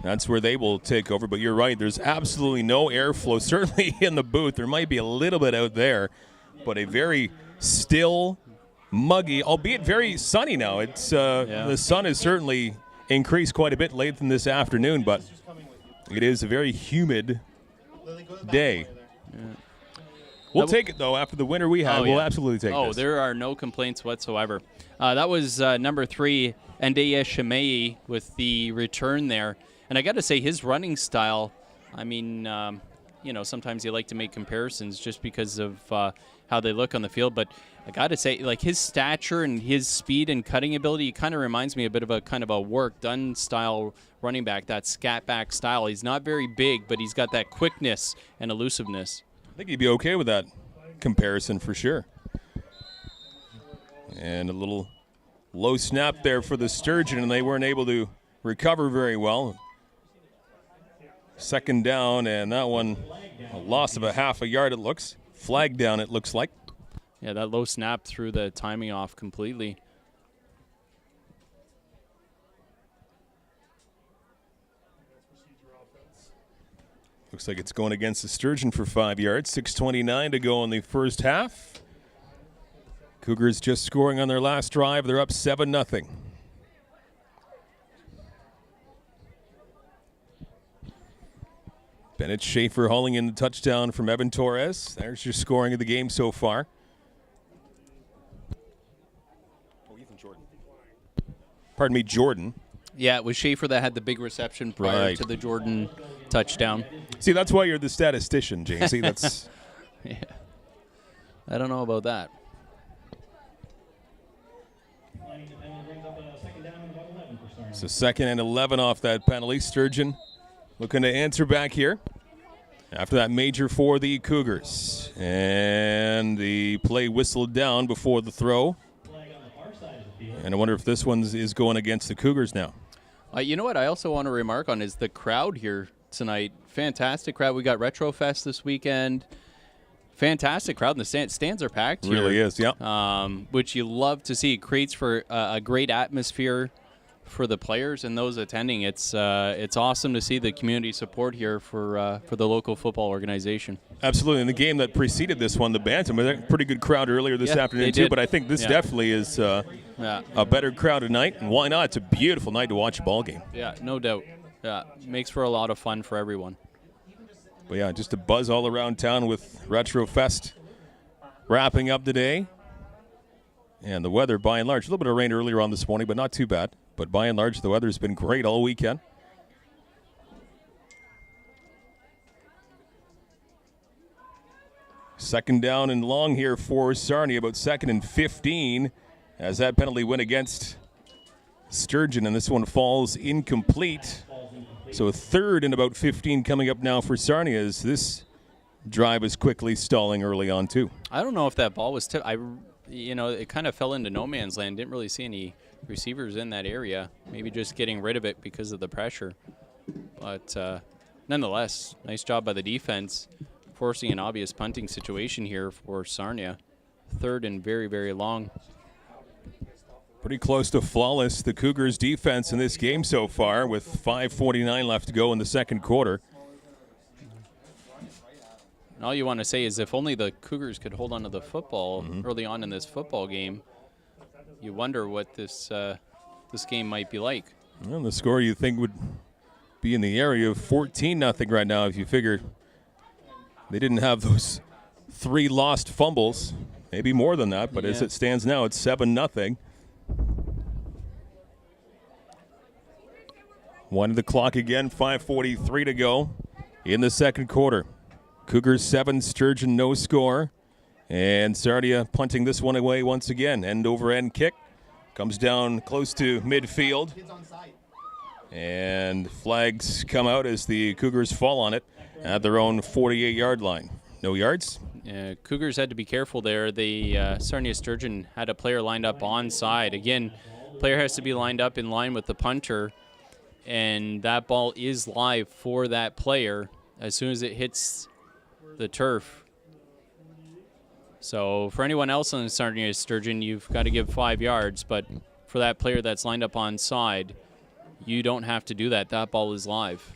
Speaker 3: That's where they will take over, but you're right. There's absolutely no airflow, certainly in the booth. There might be a little bit out there, but a very still, muggy, albeit very sunny now. It's the sun has certainly increased quite a bit late in this afternoon, but it is a very humid day.
Speaker 4: Yeah.
Speaker 3: We'll take it, though, after the winter we have. We'll absolutely take this.
Speaker 4: There are no complaints whatsoever. That was number 3, Ndeye Shemei, with the return there. And I got to say, his running style, I mean, sometimes you like to make comparisons just because of how they look on the field. But I got to say, his stature and his speed and cutting ability, it kind of reminds me a bit of a kind of a work-done style running back, that scat-back style. He's not very big, but he's got that quickness and elusiveness.
Speaker 3: I think he'd be okay with that comparison for sure. And a little low snap there for the Sturgeon, and they weren't able to recover very well. Second down, and that one a loss of a half a yard, it looks. Flag down, it looks like.
Speaker 4: Yeah, that low snap threw the timing off completely.
Speaker 3: Looks like it's going against the Sturgeon for 5 yards. 6:29 to go in the first half. Cougars just scoring on their last drive. They're up 7-0. Bennett Schaefer hauling in the touchdown from Evan Torres. There's your scoring of the game so far. Pardon me, Jordan.
Speaker 4: Yeah, it was Schaefer that had the big reception prior to the Jordan touchdown.
Speaker 3: See, that's why you're the statistician, JC. That's
Speaker 4: yeah. I don't know about that.
Speaker 3: So 2nd and 11 off that penalty. Sturgeon looking to answer back here after that major for the Cougars. And the play whistled down before the throw. And I wonder if this one is going against the Cougars now.
Speaker 4: You know what I also want to remark on is the crowd here tonight. Fantastic crowd. We got Retrofest this weekend. Fantastic crowd. And the stands are packed here.
Speaker 3: Really is, yeah.
Speaker 4: Which you love to see. It creates for a great atmosphere for the players and those attending. It's awesome to see the community support here for the local football organization.
Speaker 3: Absolutely. And the game that preceded this one, the Bantam, was a pretty good crowd earlier this afternoon too. But I think this definitely is a better crowd tonight. And why not? It's a beautiful night to watch a ball game.
Speaker 4: Yeah, no doubt. Yeah, makes for a lot of fun for everyone.
Speaker 3: But yeah, just a buzz all around town with Retrofest wrapping up today. And the weather, by and large, a little bit of rain earlier on this morning, but not too bad. But by and large, the weather's been great all weekend. Second down and long here for Sarnia, about 2nd and 15, as that penalty went against Sturgeon, and this one falls incomplete. So a 3rd and about 15 coming up now for Sarnia, as this drive is quickly stalling early on too.
Speaker 4: I don't know if that ball was tipped. It kind of fell into no man's land. Didn't really see any receivers in that area. Maybe just getting rid of it because of the pressure. But nonetheless, nice job by the defense, forcing an obvious punting situation here for Sarnia. 3rd and very, very long.
Speaker 3: Pretty close to flawless, the Cougars' defense in this game so far, with 5:49 left to go in the second quarter.
Speaker 4: And all you want to say is if only the Cougars could hold on to the football early on in this football game, you wonder what this game might be like.
Speaker 3: Well, the score you think would be in the area of 14-0 right now if you figure they didn't have those 3 lost fumbles. Maybe more than that, but as it stands now, it's 7-0. Winding the clock again, 5:43 to go in the second quarter. Cougars 7, Sturgeon no score. And Sarnia punting this one away once again. End-over-end kick. Comes down close to midfield. And flags come out as the Cougars fall on it at their own 48-yard line. No yards.
Speaker 4: Cougars had to be careful there. The Sarnia Sturgeon had a player lined up onside. Again, player has to be lined up in line with the punter. And that ball is live for that player as soon as it hits the turf. So for anyone else on the Sarnia Sturgeon, you've got to give 5 yards. But for that player that's lined up onside, you don't have to do that. That ball is live.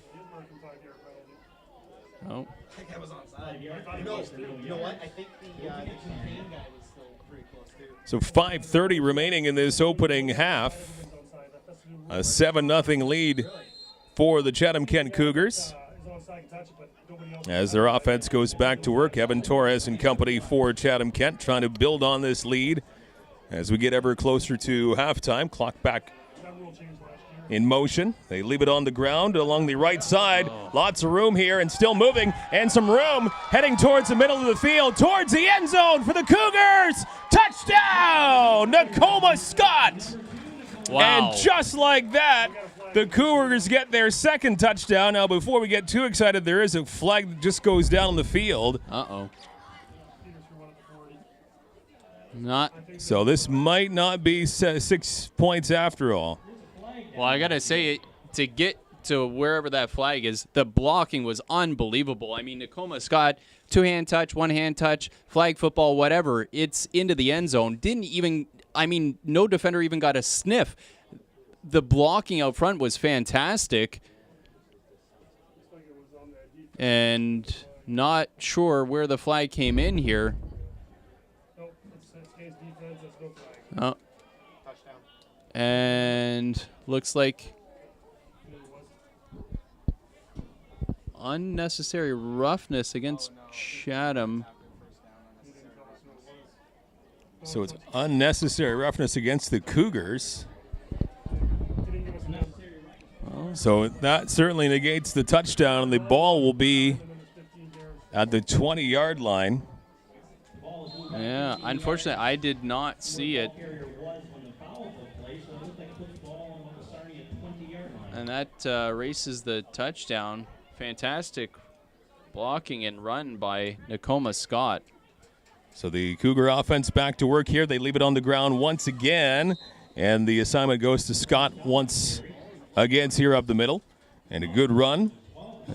Speaker 4: Oh.
Speaker 6: I think that was onside. You know what? I think the campaign guy was still pretty close too.
Speaker 3: So 5:30 remaining in this opening half. A 7-0 lead for the Chatham-Kent Cougars. As their offense goes back to work, Evan Torres and company for Chatham-Kent trying to build on this lead as we get ever closer to halftime. Clock back in motion. They leave it on the ground along the right side. Lots of room here and still moving, and some room heading towards the middle of the field, towards the end zone for the Cougars. Touchdown, Nakoma Scott.
Speaker 4: Wow.
Speaker 3: And just like that, the Cougars get their second touchdown. Now, before we get too excited, there is a flag that just goes down the field.
Speaker 4: Uh-oh.
Speaker 3: So this might not be 6 points after all.
Speaker 4: Well, I got to say, to get to wherever that flag is, the blocking was unbelievable. I mean, Nakoma Scott, 2-hand touch, 1-hand touch, flag football, whatever. It's into the end zone. No defender even got a sniff. The blocking out front was fantastic. And not sure where the flag came in here.
Speaker 5: Nope, it's Hayes defense. That's no flag.
Speaker 4: Oh.
Speaker 6: Touchdown.
Speaker 4: And looks like unnecessary roughness against Chatham.
Speaker 3: So it's unnecessary roughness against the Cougars.
Speaker 5: Didn't give us a number.
Speaker 3: So that certainly negates the touchdown, and the ball will be at the 20-yard line.
Speaker 4: Yeah, unfortunately, I did not see it.
Speaker 5: Carrier was when the foul took place, so it looked like football on the Sarnia 20-yard line.
Speaker 4: And that races the touchdown. Fantastic blocking and run by Nakoma Scott.
Speaker 3: So the Cougar offense back to work here. They leave it on the ground once again, and the assignment goes to Scott once again here up the middle. And a good run.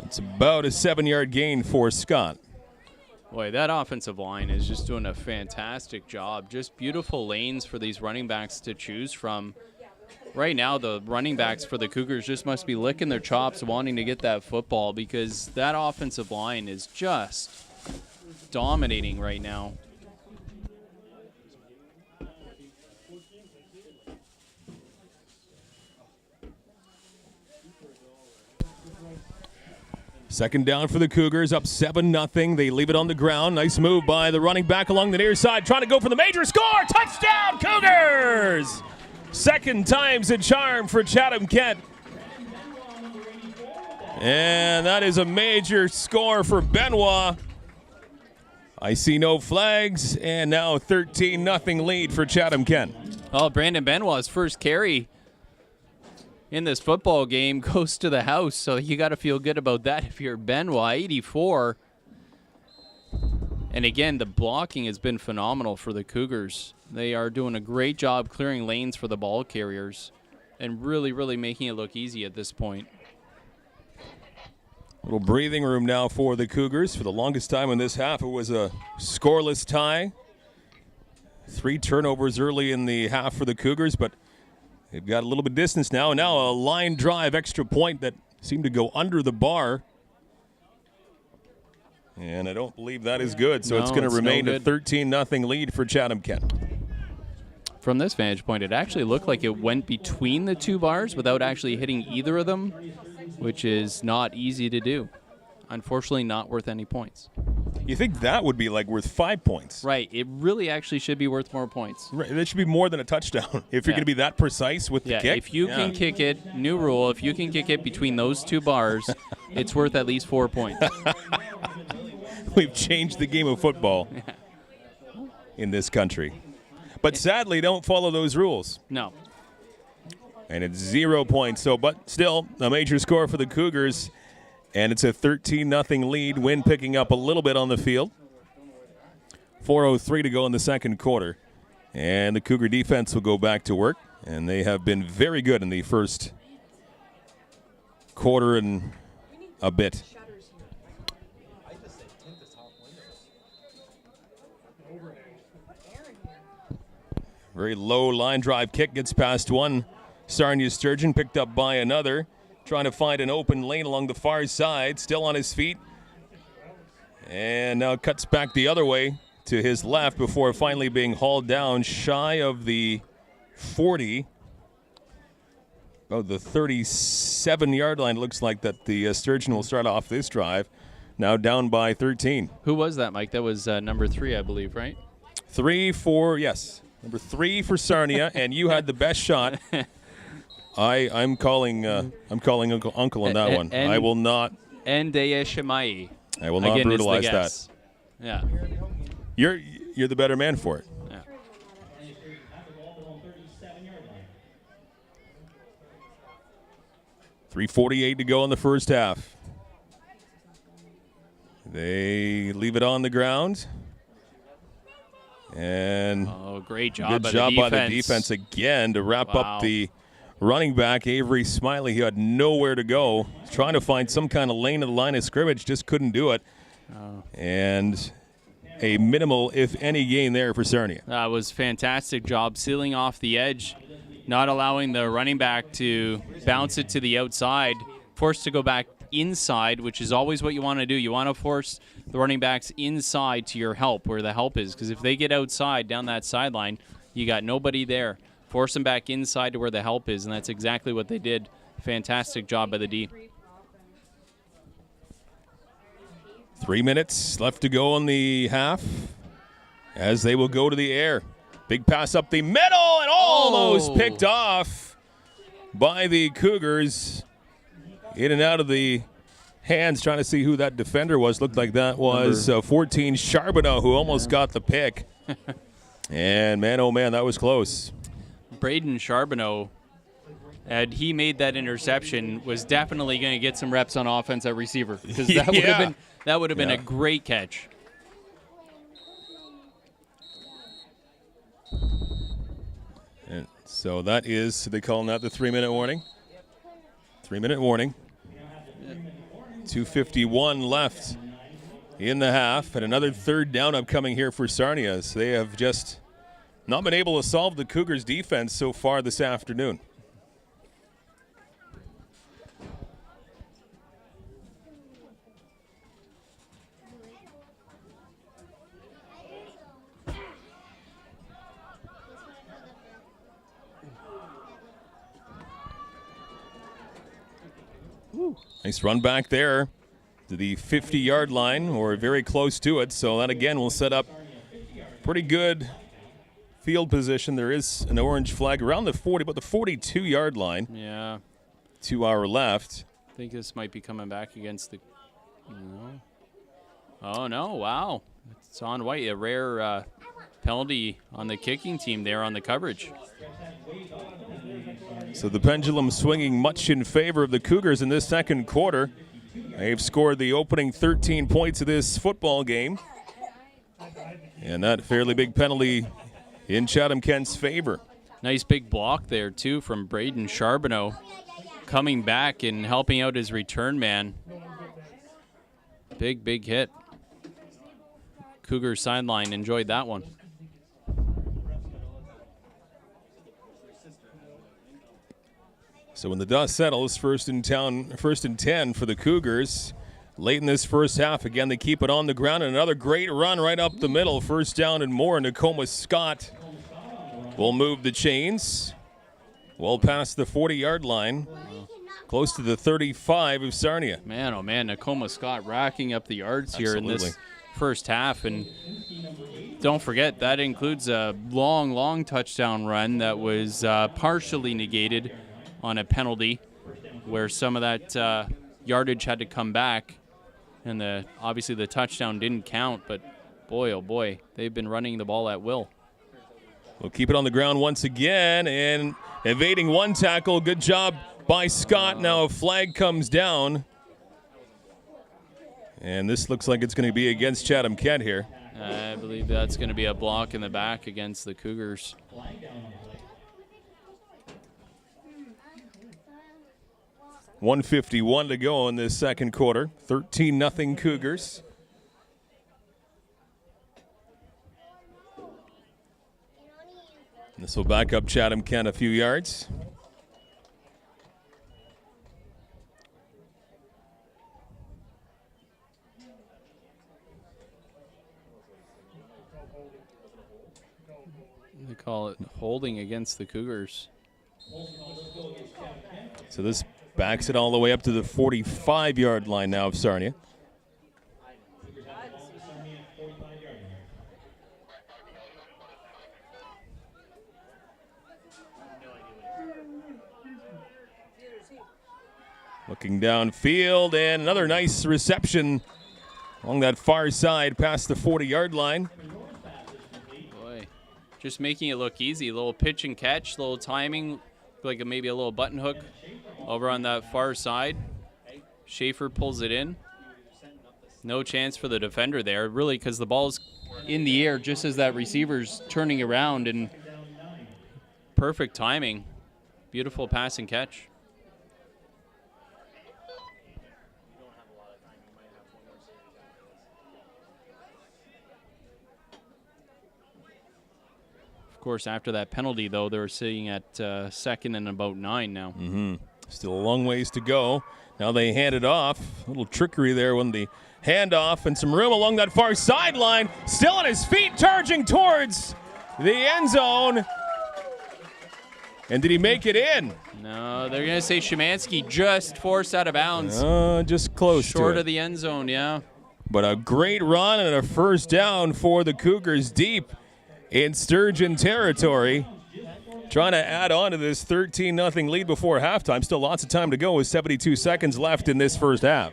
Speaker 3: It's about a 7-yard gain for Scott.
Speaker 4: Boy, that offensive line is just doing a fantastic job. Just beautiful lanes for these running backs to choose from. Right now, the running backs for the Cougars just must be licking their chops wanting to get that football because that offensive line is just dominating right now.
Speaker 3: Second down for the Cougars, up 7-0. They leave it on the ground. Nice move by the running back along the near side, trying to go for the major score. Touchdown, Cougars! Second time's a charm for Chatham-Kent. And that is a major score for Benoit. I see no flags, and now 13-0 lead for Chatham-Kent.
Speaker 4: Oh, Brandon Benoit's first carry in this football game goes to the house, so you got to feel good about that if you're Benoit. 84. And again, the blocking has been phenomenal for the Cougars. They are doing a great job clearing lanes for the ball carriers and really, really making it look easy at this point.
Speaker 3: Little breathing room now for the Cougars. For the longest time in this half, it was a scoreless tie. 3 turnovers early in the half for the Cougars, but they've got a little bit of distance now. And now a line drive extra point that seemed to go under the bar. And I don't believe that is good, so
Speaker 4: No,
Speaker 3: it's going to
Speaker 4: it's
Speaker 3: remain
Speaker 4: no
Speaker 3: a
Speaker 4: good.
Speaker 3: 13-0 lead for Chatham-Kent.
Speaker 4: From this vantage point, it actually looked like it went between the two bars without actually hitting either of them, which is not easy to do. Unfortunately, not worth any points.
Speaker 3: You think that would be like worth 5 points?
Speaker 4: Right. It really actually should be worth more points.
Speaker 3: Right. That should be more than a touchdown if you're
Speaker 4: Yeah.
Speaker 3: going to be that precise with the
Speaker 4: Yeah,
Speaker 3: kick.
Speaker 4: if you can kick it, new rule, if you can kick it between those two bars, it's worth at least 4 points.
Speaker 3: We've changed the game of football in this country. But sadly, don't follow those rules.
Speaker 4: No.
Speaker 3: And it's 0 points. So, but still, a major score for the Cougars. And it's a 13-0 lead. Wind picking up a little bit on the field. 4:03 to go in the second quarter. And the Cougar defense will go back to work. And they have been very good in the first quarter and a bit. Very low line drive kick gets past one. Sarnia Sturgeon picked up by another. Trying to find an open lane along the far side. Still on his feet. And now cuts back the other way to his left before finally being hauled down shy of the 40. About the 37-yard line. Looks like that the Sturgeon will start off this drive. Now down by 13.
Speaker 4: Who was that, Mike? That was number 3, I believe, right?
Speaker 3: 3 for, yes. Number 3 for Sarnia, and you had the best shot. I'm calling Uncle on that one. I will not.
Speaker 4: Ndeye Shemai.
Speaker 3: I will not
Speaker 4: Again, is the
Speaker 3: brutalize that.
Speaker 4: guess. Yeah.
Speaker 3: You're the better man for it.
Speaker 4: Yeah.
Speaker 3: 3:48 to go in the first half. They leave it on the ground. And
Speaker 4: Great job,
Speaker 3: good
Speaker 4: by,
Speaker 3: job
Speaker 4: the
Speaker 3: by the defense again to wrap up the running back, Avery Smiley. He had nowhere to go. Trying to find some kind of lane in the line of scrimmage, just couldn't do it. And a minimal, if any, gain there for Sarnia.
Speaker 4: That was fantastic job sealing off the edge, not allowing the running back to bounce it to the outside, forced to go back inside, which is always what you want to do. You want to force the running backs inside to your help, where the help is, because if they get outside down that sideline, you got nobody there. Force them back inside to where the help is, and that's exactly what they did. Fantastic job by the D.
Speaker 3: 3 minutes left to go in the half as they will go to the air. Big pass up the middle and almost picked off by the Cougars. In and out of the hands, trying to see who that defender was. Looked like that was 14 Charbonneau, who almost got the pick. And man, oh man, that was close.
Speaker 4: Braden Charbonneau, had he made that interception, was definitely going to get some reps on offense at receiver, because that would have been a great catch.
Speaker 3: And so that is, they call that the 3-minute warning. 3-minute warning. 2:51 left in the half, and another third down upcoming here for Sarnia. So they have just not been able to solve the Cougars' defense so far this afternoon. Nice run back there to the 50-yard line, or very close to it. So that, again, will set up pretty good field position. There is an orange flag around the 40, but the 42-yard line.
Speaker 4: Yeah.
Speaker 3: To our left.
Speaker 4: I think this might be coming back against the... No. Oh, no. Wow. It's on white. A rare penalty on the kicking team there on the coverage.
Speaker 3: So the pendulum swinging much in favor of the Cougars in this second quarter. They've scored the opening 13 points of this football game. And that fairly big penalty in Chatham-Kent's favor.
Speaker 4: Nice big block there, too, from Braden Charbonneau, coming back and helping out his return man. Big, big hit. Cougar sideline enjoyed that one.
Speaker 3: So when the dust settles, first and 10 for the Cougars. Late in this first half, again, they keep it on the ground. And another great run right up the middle. First down and more. Nakoma Scott will move the chains well past the 40-yard line, close to the 35 of Sarnia.
Speaker 4: Man, oh man, Nakoma Scott racking up the yards here in this first half. And don't forget, that includes a long, long touchdown run that was partially negated on a penalty where some of that yardage had to come back, and obviously the touchdown didn't count, but boy, oh boy, they've been running the ball at will.
Speaker 3: We'll keep it on the ground once again, and evading one tackle. Good job by Scott. Now a flag comes down, and this looks like it's going to be against Chatham-Kent here.
Speaker 4: I believe that's going to be a block in the back against the Cougars.
Speaker 3: 1:51 to go in this second quarter. 13-0 Cougars. This will back up Chatham-Kent a few yards.
Speaker 4: They call it holding against the Cougars.
Speaker 3: So this backs it all the way up to the 45-yard line now of Sarnia. Looking downfield, and another nice reception along that far side past the 40-yard line.
Speaker 4: Boy, just making it look easy. A little pitch and catch, little timing, like maybe a little button hook over on that far side. Schaefer pulls it in. No chance for the defender there, really, because the ball's in the air just as that receiver's turning around, and perfect timing. Beautiful pass and catch. Of course, after that penalty, though, they're sitting at second and about 9 now.
Speaker 3: Still a long ways to go. Now they hand it off. A little trickery there when the handoff and some room along that far sideline. Still on his feet, charging towards the end zone. And did he make it in?
Speaker 4: No, they're going to say Szymanski just forced out of bounds.
Speaker 3: Just close
Speaker 4: Short
Speaker 3: to it.
Speaker 4: of the end zone, yeah.
Speaker 3: But a great run and a first down for the Cougars deep in Sturgeon territory. Trying to add on to this 13-0 lead before halftime. Still lots of time to go with 72 seconds left in this first half.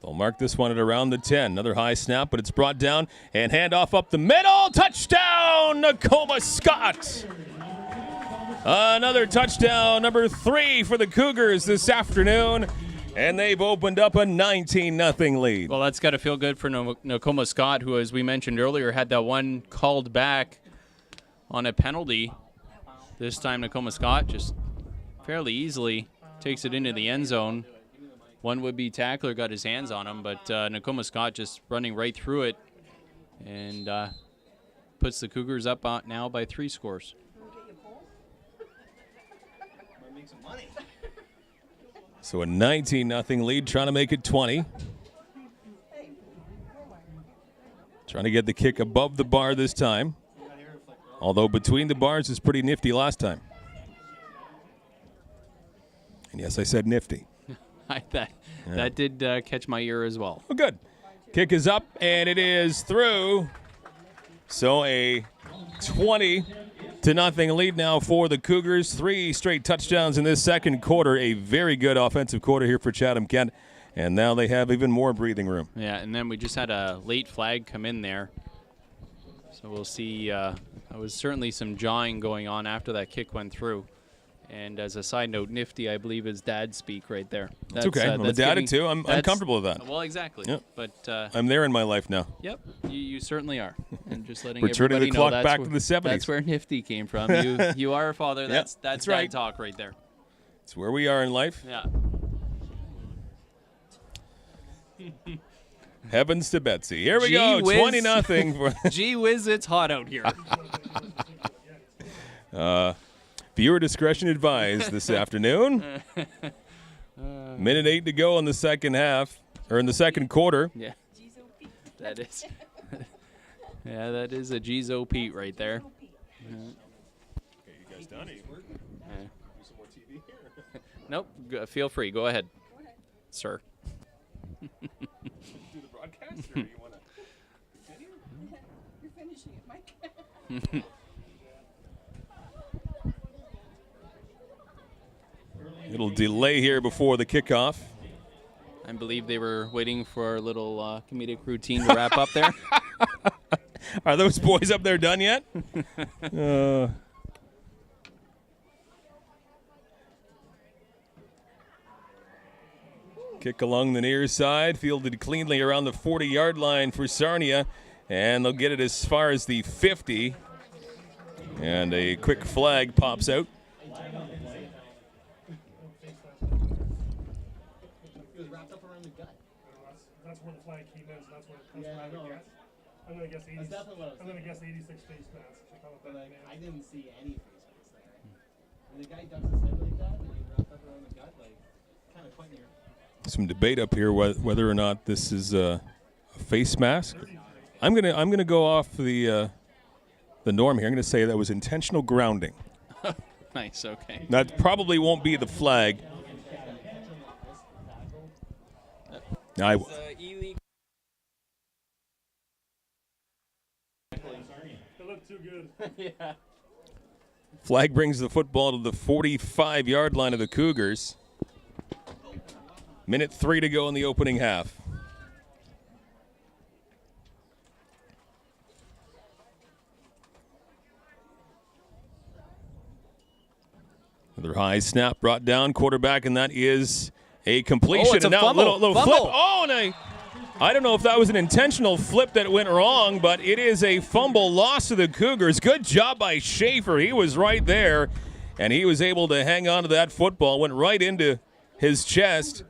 Speaker 3: They'll mark this one at around the 10. Another high snap, but it's brought down and handoff up the middle. Touchdown, Nakoma Scott. Another touchdown, number 3 for the Cougars this afternoon. And they've opened up a 19-0 lead.
Speaker 4: Well, that's got to feel good for Nakoma Scott, who, as we mentioned earlier, had that one called back on a penalty. This time, Nakoma Scott just fairly easily takes it into the end zone. One would-be tackler got his hands on him, but Nakoma Scott just running right through it and puts the Cougars up now by 3 scores.
Speaker 3: So a 19-0 lead, trying to make it 20. Trying to get the kick above the bar this time. Although between the bars is pretty nifty last time. And yes, I said nifty.
Speaker 4: That did catch my ear as well.
Speaker 3: Oh, good. Kick is up, and it is through. So a 20-0 lead now for the Cougars. 3 straight touchdowns in this second quarter. A very good offensive quarter here for Chatham-Kent. And now they have even more breathing room.
Speaker 4: Yeah, and then we just had a late flag come in there. So we'll see. There was certainly some jawing going on after that kick went through. And as a side note, nifty, I believe, is dad speak right there.
Speaker 3: That's okay. I'm a dad too. I'm comfortable with that.
Speaker 4: Well, exactly.
Speaker 3: Yep.
Speaker 4: But
Speaker 3: I'm there in my life now.
Speaker 4: Yep, you certainly are. And just letting
Speaker 3: We're turning
Speaker 4: everybody
Speaker 3: the clock
Speaker 4: know
Speaker 3: back to the 70s.
Speaker 4: That's where nifty came from. You are a father. That's
Speaker 3: that's
Speaker 4: dad
Speaker 3: right.
Speaker 4: talk right there.
Speaker 3: It's where we are in life.
Speaker 4: Yeah.
Speaker 3: Heavens to Betsy. Here we go. 20-0.
Speaker 4: Gee whiz, it's hot out here.
Speaker 3: Viewer discretion advised this afternoon. Minute 8 to go in the second half, or in the second quarter.
Speaker 4: Yeah. That is. Yeah, that is a Gizo Pete right there.
Speaker 3: Okay, you guys done? Do some more TV here?
Speaker 4: Nope. Feel free. Go ahead, sir.
Speaker 3: Do the broadcast, or do you want to continue?
Speaker 7: You're finishing it, Mike.
Speaker 3: It'll delay here before the kickoff.
Speaker 4: I believe they were waiting for our little comedic routine to wrap up there.
Speaker 3: Are those boys up there done yet? Kick along the near side, fielded cleanly around the 40-yard line for Sarnia, and they'll get it as far as the 50. And a quick flag pops out.
Speaker 8: That's where the flag came in, so that's where it comes
Speaker 6: Yeah, I
Speaker 8: from.
Speaker 6: know.
Speaker 8: I'm gonna guess 80.
Speaker 6: That's definitely what I was
Speaker 8: I'm gonna
Speaker 6: thinking.
Speaker 8: guess 86 face mask.
Speaker 6: But like, I didn't see any face mask there. When the guy ducks his head like that, and he wrapped up around the gut, like, kind of quite near.
Speaker 3: Some debate up here whether or not this is a face mask. I'm gonna go off the norm here. I'm gonna say that was intentional grounding.
Speaker 4: Nice. Okay.
Speaker 3: That probably won't be the flag. I
Speaker 8: It looked too good.
Speaker 4: Yeah.
Speaker 3: Flag brings the football to the 45-yard line of the Cougars. Minute 3 to go in the opening half. Another high snap brought down, quarterback, and that is a completion.
Speaker 4: Oh, it's a
Speaker 3: and now
Speaker 4: fumble.
Speaker 3: little
Speaker 4: Fumble.
Speaker 3: flip. Oh, and I don't know if that was an intentional flip that went wrong, but it is a fumble loss to the Cougars. Good job by Schaefer. He was right there, and he was able to hang on to that football. Went right into his chest.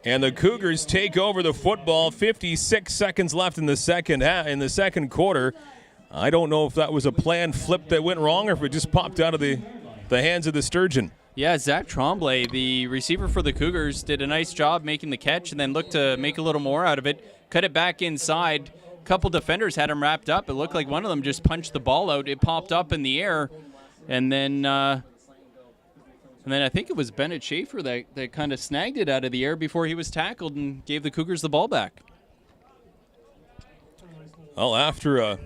Speaker 3: And the Cougars take over the football. 56 seconds left in the second quarter. I don't know if that was a planned flip that went wrong or if it just popped out of the hands of the Sturgeon.
Speaker 4: Yeah, Zach Tremblay, the receiver for the Cougars, did a nice job making the catch and then looked to make a little more out of it. Cut it back inside. A couple defenders had him wrapped up. It looked like one of them just punched the ball out. It popped up in the air. And then I think it was Bennett Schaefer that kind of snagged it out of the air before he was tackled and gave the Cougars the ball back.
Speaker 3: Well, after an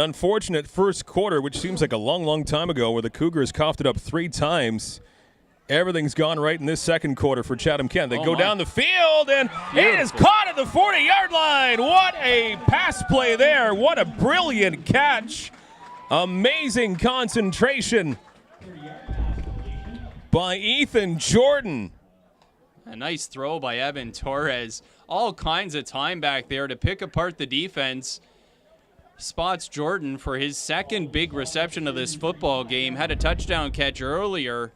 Speaker 3: unfortunate first quarter, which seems like a long, long time ago, where the Cougars coughed it up 3 times, everything's gone right in this second quarter for Chatham-Kent. They go down the field, and it is caught at the 40-yard line. What a pass play there. What a brilliant catch. Amazing concentration by Ethan Jordan.
Speaker 4: A nice throw by Evan Torres. All kinds of time back there to pick apart the defense. Spots Jordan for his second big reception of this football game. Had a touchdown catch earlier.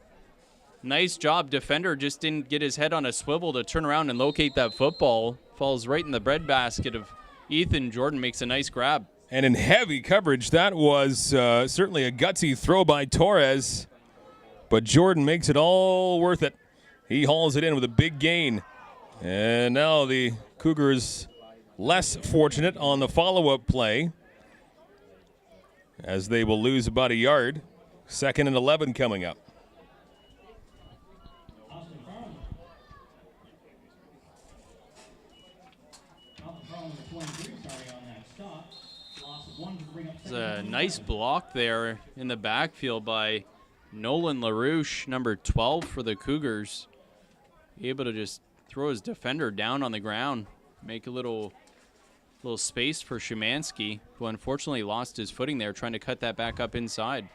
Speaker 4: Nice job. Defender just didn't get his head on a swivel to turn around and locate that football. Falls right in the breadbasket of Ethan Jordan. Makes a nice grab.
Speaker 3: And in heavy coverage, that was certainly a gutsy throw by Torres. But Jordan makes it all worth it. He hauls it in with a big gain. And now the Cougars less fortunate on the follow-up play, as they will lose about a yard. 2nd and 11 coming up.
Speaker 4: There's a nice block there in the backfield by Nolan LaRouche, number 12 for the Cougars. Able to just throw his defender down on the ground, make a little space for Szymanski, who unfortunately lost his footing there trying to cut that back up inside.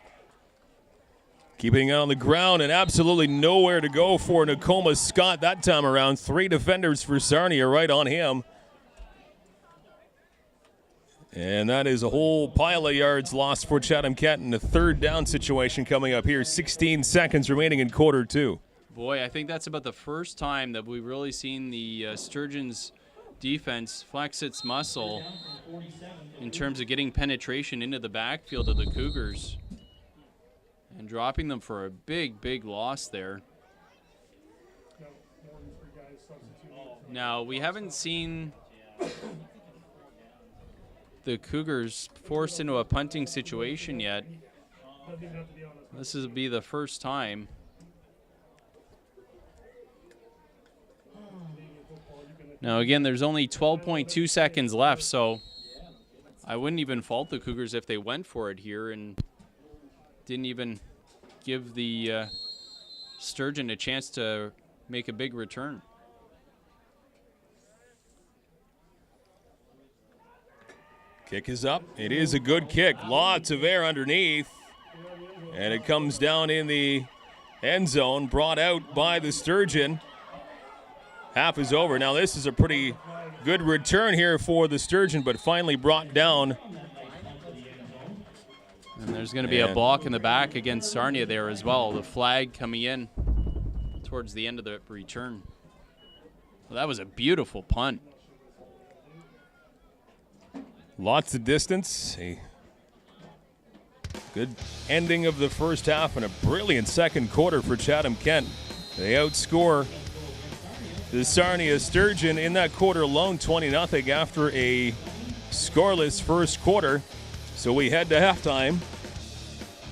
Speaker 3: Keeping it on the ground and absolutely nowhere to go for Nakoma Scott that time around. 3 defenders for Sarnia right on him. And that is a whole pile of yards lost for Chatham-Kent in a 3rd down situation coming up here. 16 seconds remaining in quarter 2.
Speaker 4: Boy, I think that's about the first time that we've really seen the Sturgeons defense flex its muscle in terms of getting penetration into the backfield of the Cougars and dropping them for a big, big loss there. Now, we haven't seen the Cougars forced into a punting situation yet. This will be the first time. Now, again, there's only 12.2 seconds left, so I wouldn't even fault the Cougars if they went for it here and didn't even give the Sturgeon a chance to make a big return.
Speaker 3: Kick is up. It is a good kick. Lots of air underneath. And it comes down in the end zone, brought out by the Sturgeon. Half is over. Now this is a pretty good return here for the Sturgeon, but finally brought down.
Speaker 4: And there's going to be a block in the back against Sarnia there as well. The flag coming in towards the end of the return. Well, that was a beautiful punt.
Speaker 3: Lots of distance. A good ending of the first half and a brilliant second quarter for Chatham-Kent. They outscore the Sarnia Sturgeon in that quarter alone, 20-0 after a scoreless first quarter. So we head to halftime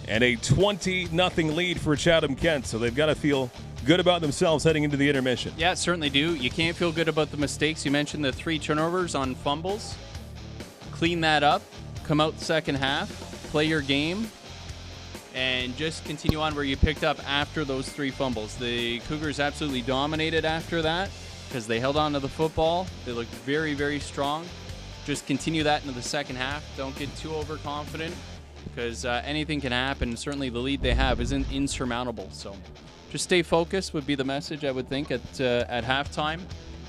Speaker 3: and a 20-0 lead for Chatham-Kent. So they've got to feel good about themselves heading into the intermission.
Speaker 4: Yeah, certainly do. You can't feel good about the mistakes. You mentioned the 3 turnovers on fumbles. Clean that up, come out second half, play your game, and just continue on where you picked up after those 3 fumbles. The Cougars absolutely dominated after that because they held on to the football. They looked very, very strong. Just continue that into the second half. Don't get too overconfident because anything can happen. Certainly the lead they have isn't insurmountable. So just stay focused would be the message, I would think, at halftime.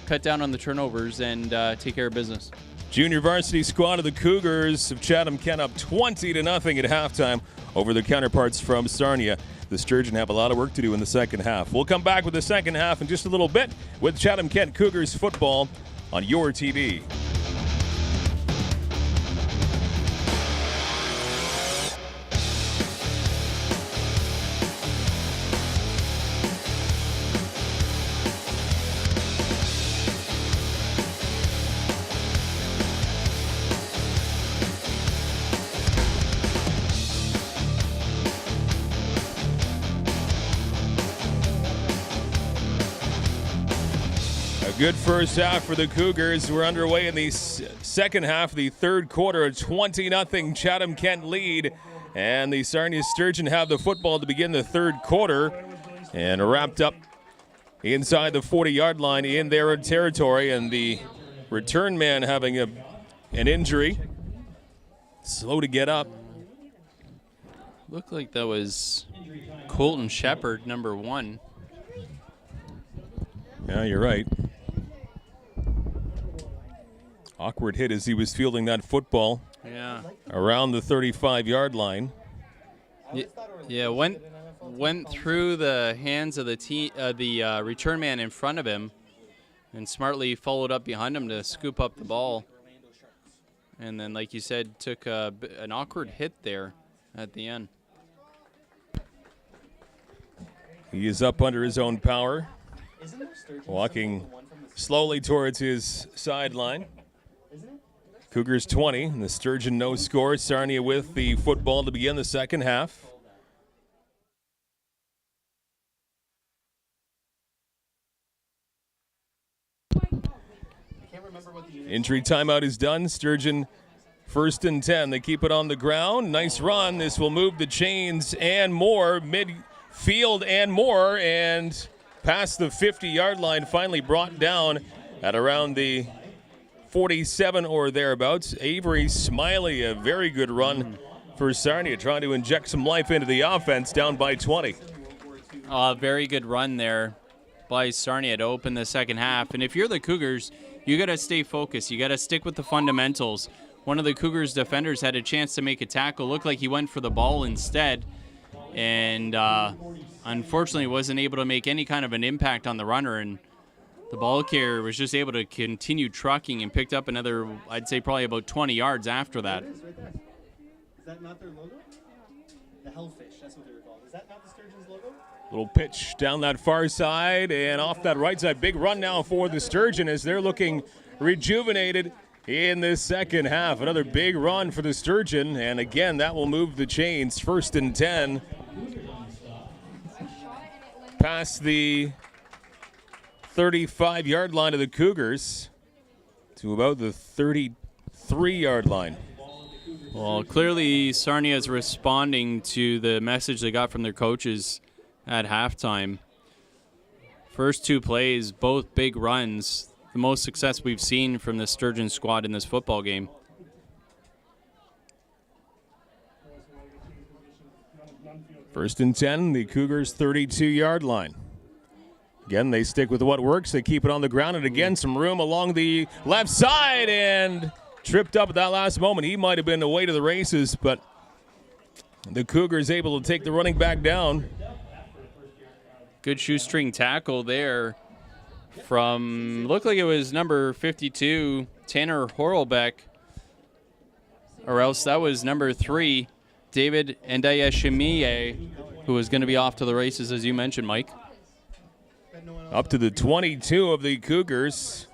Speaker 4: Cut down on the turnovers and take care of business.
Speaker 3: Junior varsity squad of the Cougars of Chatham-Kent up 20-0 at halftime over their counterparts from Sarnia. the Sturgeon have a lot of work to do in the second half. We'll come back with the second half in just a little bit with Chatham-Kent Cougars football on your TV. Good first half for the Cougars. We're underway in the second half, the third quarter, a 20-0 Chatham-Kent lead. And the Sarnia Sturgeon have the football to begin the third quarter and wrapped up inside the 40-yard line in their own territory. And the return man having an injury. Slow to get up.
Speaker 4: Looked like that was Colton Shepard, number 1.
Speaker 3: Yeah, you're right. Awkward hit as he was fielding that football.
Speaker 4: Yeah.
Speaker 3: Around the 35-yard line.
Speaker 4: Yeah, went through the hands of the return man in front of him, and smartly followed up behind him to scoop up the ball. And then, like you said, took an awkward hit there at the end.
Speaker 3: He is up under his own power, walking slowly towards his sideline. Cougars 20, and the Sturgeon no score. Sarnia with the football to begin the second half. Injury timeout is done. Sturgeon 1st and 10. They keep it on the ground. Nice run. This will move the chains and more. Midfield and more. And past the 50-yard line, finally brought down at around the 47 or thereabouts. Avery Smiley, a very good run for Sarnia, trying to inject some life into the offense, down by 20.
Speaker 4: Very good run there by Sarnia to open the second half. And if you're the Cougars, you got to stay focused. You got to stick with the fundamentals. One of the Cougars defenders had a chance to make a tackle. Looked like he went for the ball instead, and unfortunately wasn't able to make any kind of an impact on the runner. And the ball carrier was just able to continue trucking and picked up another, I'd say probably about 20 yards after that.
Speaker 6: Is that not their logo? The Hellfish, that's what they were called. Is that not the Sturgeon's logo?
Speaker 3: Little pitch down that far side and off that right side. Big run now for the Sturgeon as they're looking rejuvenated in this second half. Another big run for the Sturgeon, and again, that will move the chains. 1st and 10. Past the 35-yard line of the Cougars to about the 33-yard line.
Speaker 4: Well, clearly Sarnia is responding to the message they got from their coaches at halftime. First 2 plays, both big runs. The most success we've seen from the Sturgeon squad in this football game.
Speaker 3: First and 10, the Cougars' 32-yard line. Again, they stick with what works. They keep it on the ground, and again, some room along the left side, and tripped up at that last moment. He might have been away to the races, but the Cougars able to take the running back down.
Speaker 4: Good shoestring tackle there from, looked like it was number 52, Tanner Horlbeck, or else that was number 3, David Ndayeshimiye, who was going to be off to the races, as you mentioned, Mike.
Speaker 3: Up to the 22 of the Cougars.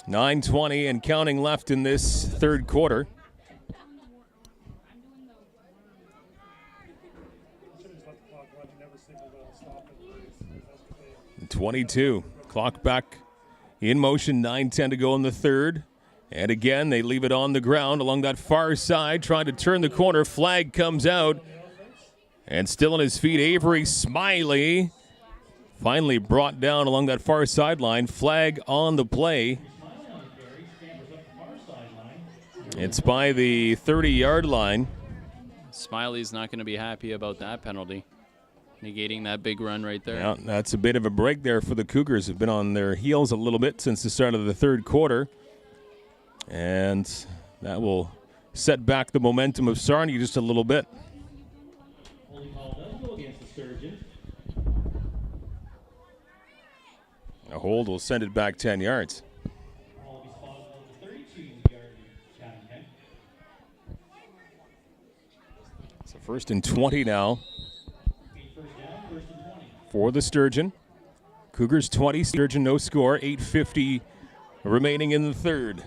Speaker 3: 9:20 and counting left in this third quarter. 22. Clock back in motion. 9:10 to go in the third. And again, they leave it on the ground along that far side, trying to turn the corner. Flag comes out. And still on his feet, Avery Smiley. Finally brought down along that far sideline. Flag on the play. It's by the 30-yard line.
Speaker 4: Smiley's not going to be happy about that penalty, negating that big run right there.
Speaker 3: Yeah, that's a bit of a break there for the Cougars. Have been on their heels a little bit since the start of the third quarter. And that will set back the momentum of Sarnia just a little bit.
Speaker 5: Holding call does go against the
Speaker 3: A hold will send it back 10 yards.
Speaker 5: Ball will be spotted on the 32-yard Chatham-Kent.
Speaker 3: So first and 20 now
Speaker 5: First down, first and 20.
Speaker 3: for the Sturgeon. Cougars 20, Sturgeon no score, 8:50 remaining in the third.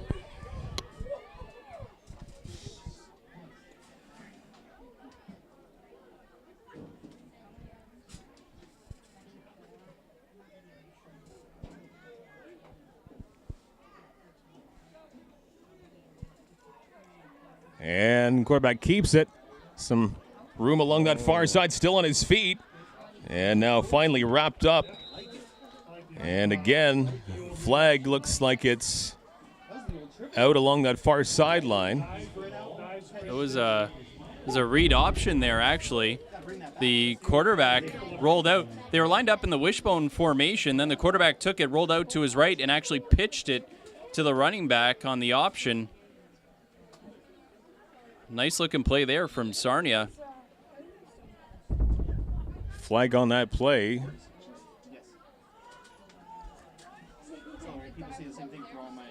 Speaker 3: And quarterback keeps it. Some room along that far side, still on his feet. And now finally wrapped up. And again, flag looks like it's out along that far sideline.
Speaker 4: It was a read option there, actually. The quarterback rolled out. They were lined up in the wishbone formation. Then the quarterback took it, rolled out to his right, and actually pitched it to the running back on the option. Nice looking play there from Sarnia.
Speaker 3: Flag on that play.
Speaker 6: People say the same thing for all my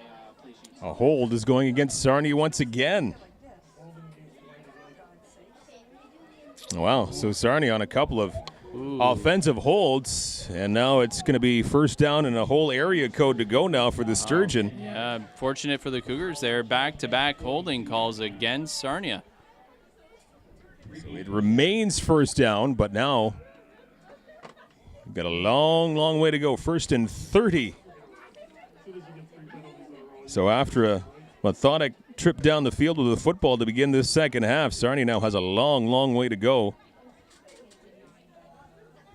Speaker 6: play sheets.
Speaker 3: A hold is going against Sarnia once again. Wow, so Sarnia on a couple of offensive holds, and now it's going to be first down and a whole area code to go now for the Sturgeon.
Speaker 4: Yeah, fortunate for the Cougars there. Back-to-back holding calls against Sarnia.
Speaker 3: So it remains first down, but now we've got a long, long way to go. First and 30. So after a methodic trip down the field with the football to begin this second half, Sarnia now has a long, long way to go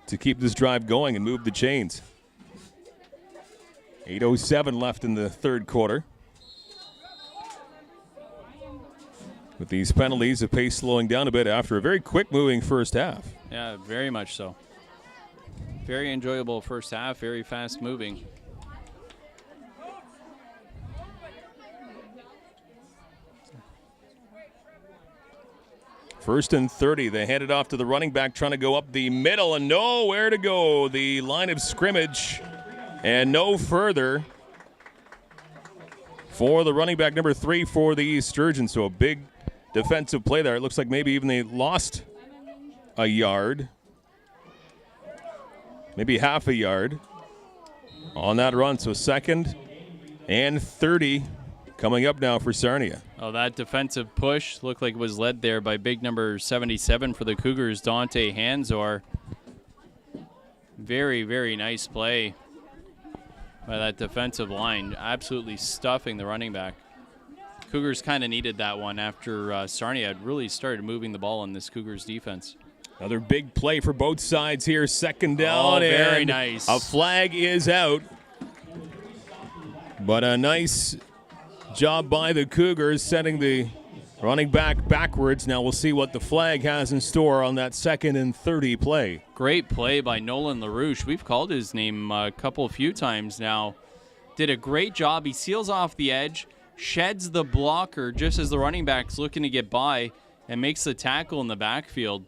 Speaker 3: to keep this drive going and move the chains. 8:07 left in the third quarter. With these penalties, the pace slowing down a bit after a very quick-moving first half.
Speaker 4: Yeah, very much so. Very enjoyable first half, very fast-moving.
Speaker 3: First and 30. They hand it off to the running back trying to go up the middle and nowhere to go. The line of scrimmage and no further for the running back number 3 for the Sturgeons. So a big defensive play there. It looks like maybe even they lost a yard. Maybe half a yard on that run. So second and 30 coming up now for Sarnia.
Speaker 4: Oh, that defensive push looked like it was led there by big number 77 for the Cougars, Dante Hanzor. Very, very nice play by that defensive line, absolutely stuffing the running back. Cougars kind of needed that one after Sarnia had really started moving the ball in this Cougars defense.
Speaker 3: Another big play for both sides here. Second down.
Speaker 4: Oh, very
Speaker 3: and
Speaker 4: nice.
Speaker 3: A flag is out. But a nice job by the Cougars setting the running back backwards. Now we'll see what the flag has in store on that second and 30 play.
Speaker 4: Great play by Nolan LaRouche. We've called his name a few times now. Did a great job. He seals off the edge, sheds the blocker just as the running back's looking to get by, and makes the tackle in the backfield.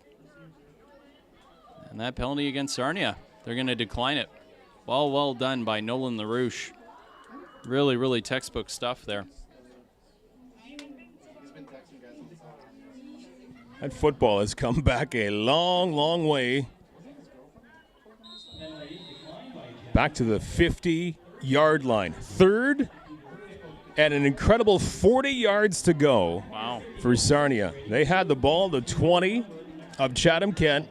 Speaker 4: And that penalty against Sarnia, they're going to decline it. Well done by Nolan LaRouche. Really, really textbook stuff there.
Speaker 3: That football has come back a long, long way. Back to the 50-yard line. Third and an incredible 40 yards to go.
Speaker 4: Wow.
Speaker 3: For Sarnia. They had the ball, the 20 of Chatham-Kent.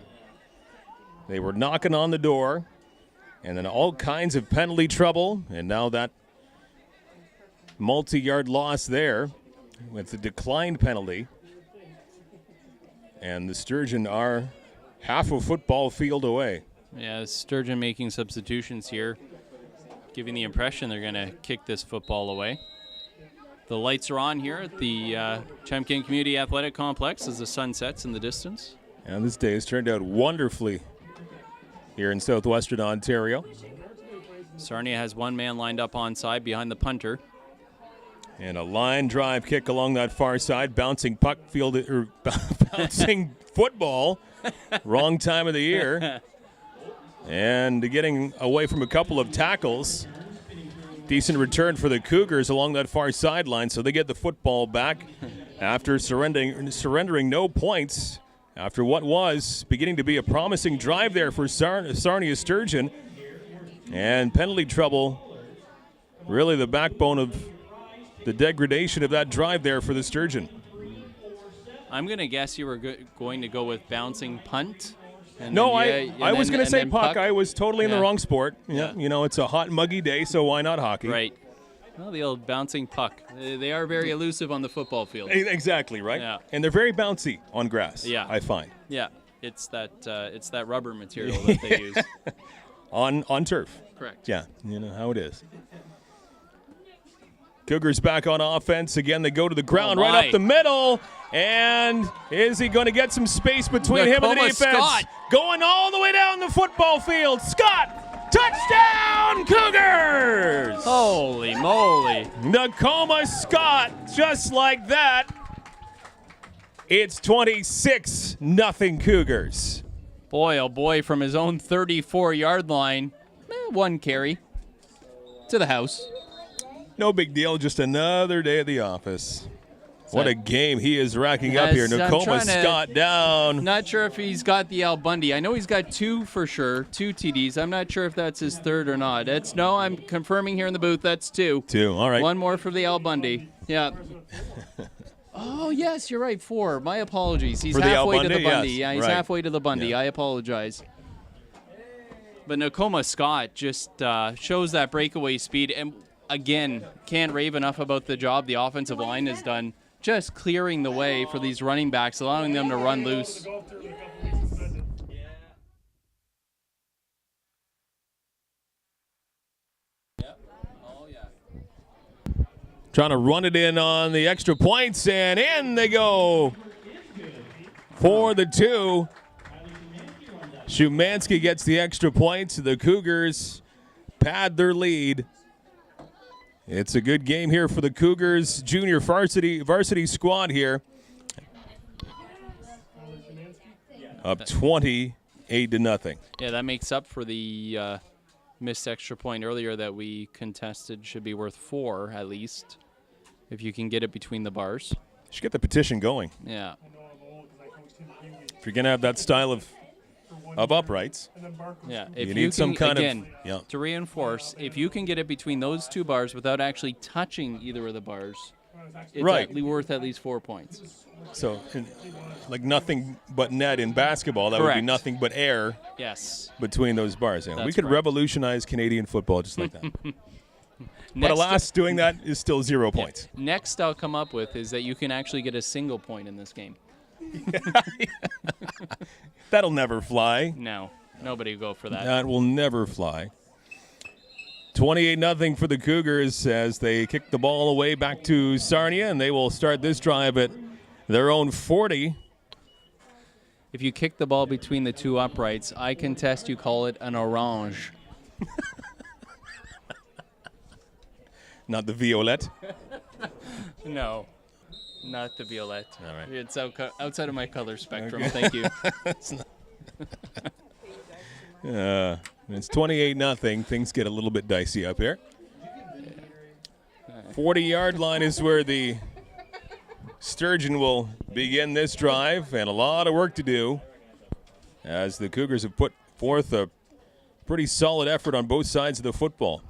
Speaker 3: They were knocking on the door, and then all kinds of penalty trouble, and now that multi-yard loss there with the declined penalty. And the Sturgeon are half a football field away.
Speaker 4: Yeah, Sturgeon making substitutions here, giving the impression they're going to kick this football away. The lights are on here at the Chatham-Kent Community Athletic Complex as the sun sets in the distance.
Speaker 3: And this day has turned out wonderfully here in southwestern Ontario.
Speaker 4: Sarnia has one man lined up onside behind the punter.
Speaker 3: And a line drive kick along that far side, bouncing puck field or bouncing football. Wrong time of the year. And getting away from a couple of tackles. Decent return for the Cougars along that far sideline, so they get the football back after surrendering no points after what was beginning to be a promising drive there for Sarnia Sturgeon. And penalty trouble, really the backbone of the degradation of that drive there for the Sturgeon.
Speaker 4: I'm going to guess you were going to go with bouncing punt.
Speaker 3: No, I was going to say puck. I was totally in the wrong sport. Yeah. You know, it's a hot, muggy day, so why not hockey?
Speaker 4: Right. Well, the old bouncing puck. They are very elusive on the football field.
Speaker 3: Exactly, right?
Speaker 4: Yeah.
Speaker 3: And they're very bouncy on grass, I find.
Speaker 4: Yeah, it's that rubber material that they use.
Speaker 3: On turf.
Speaker 4: Correct.
Speaker 3: Yeah, you know how it is. Cougars back on offense. Again, they go to the ground right up the middle. And is he going to get some space between him and the defense?
Speaker 4: Scott.
Speaker 3: Going all the way down the football field. Scott, touchdown Cougars!
Speaker 4: Holy moly.
Speaker 3: Nakoma Scott, just like that. It's 26-0 Cougars.
Speaker 4: Boy, oh boy, from his own 34-yard line, one carry to the house.
Speaker 3: No big deal, just another day at the office. What a game he is racking up here. Nakoma Scott down.
Speaker 4: Not sure if he's got the Al Bundy. I know he's got two for sure, 2 TDs. I'm not sure if that's his third or not. I'm confirming here in the booth, that's 2.
Speaker 3: 2, all right.
Speaker 4: One more for the Al Bundy. Yeah. Oh, yes, you're right, 4. My apologies. He's halfway to the Bundy.
Speaker 3: Yes,
Speaker 4: yeah, he's halfway to the Bundy.
Speaker 3: Yeah.
Speaker 4: I apologize. But Nakoma Scott just shows that breakaway speed. And, again, can't rave enough about the job the offensive line has done. Just clearing the way for these running backs, allowing them to run loose.
Speaker 3: Trying to run it in on the extra points, and in they go for the 2. Shumansky gets the extra points. The Cougars pad their lead. It's a good game here for the Cougars junior varsity squad here. Up 28-0.
Speaker 4: Yeah, that makes up for the missed extra point earlier that we contested. Should be worth 4 at least, if you can get it between the bars.
Speaker 3: You should get the petition going.
Speaker 4: Yeah.
Speaker 3: If you're going to have that style of uprights.
Speaker 4: Yeah, if
Speaker 3: you need some kind
Speaker 4: of to reinforce. If you can get it between those 2 bars without actually touching either of the bars, it's worth at least 4 points.
Speaker 3: So, like nothing but net in basketball, that would be nothing but air.
Speaker 4: Yes.
Speaker 3: Between those bars, yeah. We could
Speaker 4: correct.
Speaker 3: revolutionize Canadian football just like that. But alas, doing that is still 0 points.
Speaker 4: Next, I'll come up with is that you can actually get a single point in this game.
Speaker 3: That'll never fly.
Speaker 4: No, nobody will go for that.
Speaker 3: That will never fly. 28-0 for the Cougars as they kick the ball away back to Sarnia, and they will start this drive at their own 40.
Speaker 4: If you kick the ball between the 2 uprights, I contest you call it an orange.
Speaker 3: Not the violette?
Speaker 4: No, not the violet.
Speaker 3: All right.
Speaker 4: It's outside of my color spectrum. Okay. Thank you.
Speaker 3: It's 28-0. Things get a little bit dicey up here. 40-yard line is where the Sturgeon will begin this drive, and a lot of work to do as the Cougars have put forth a pretty solid effort on both sides of the football.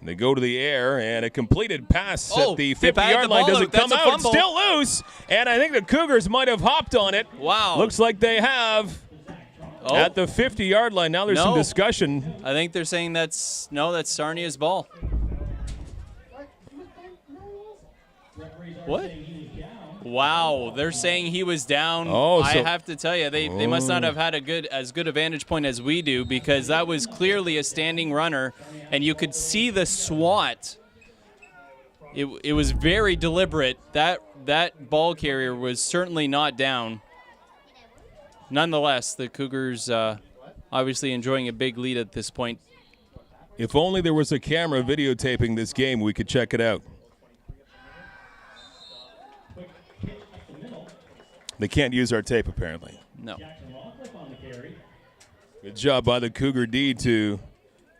Speaker 3: And they go to the air, and a completed pass at the 50-yard line doesn't come out. It's still loose, and I think the Cougars might have hopped on it.
Speaker 4: Wow.
Speaker 3: Looks like they have. At the 50-yard line. Now there's some discussion.
Speaker 4: I think they're saying that's Sarnia's ball. What? Wow, they're saying he was down. I have to tell you, they must not have had as good a vantage point as we do, because that was clearly a standing runner, and you could see the swat. It was very deliberate. That ball carrier was certainly not down. Nonetheless, the Cougars obviously enjoying a big lead at this point.
Speaker 3: If only there was a camera videotaping this game, we could check it out. They can't use our tape, apparently.
Speaker 4: No.
Speaker 5: carry.
Speaker 3: Good job by the Cougar D to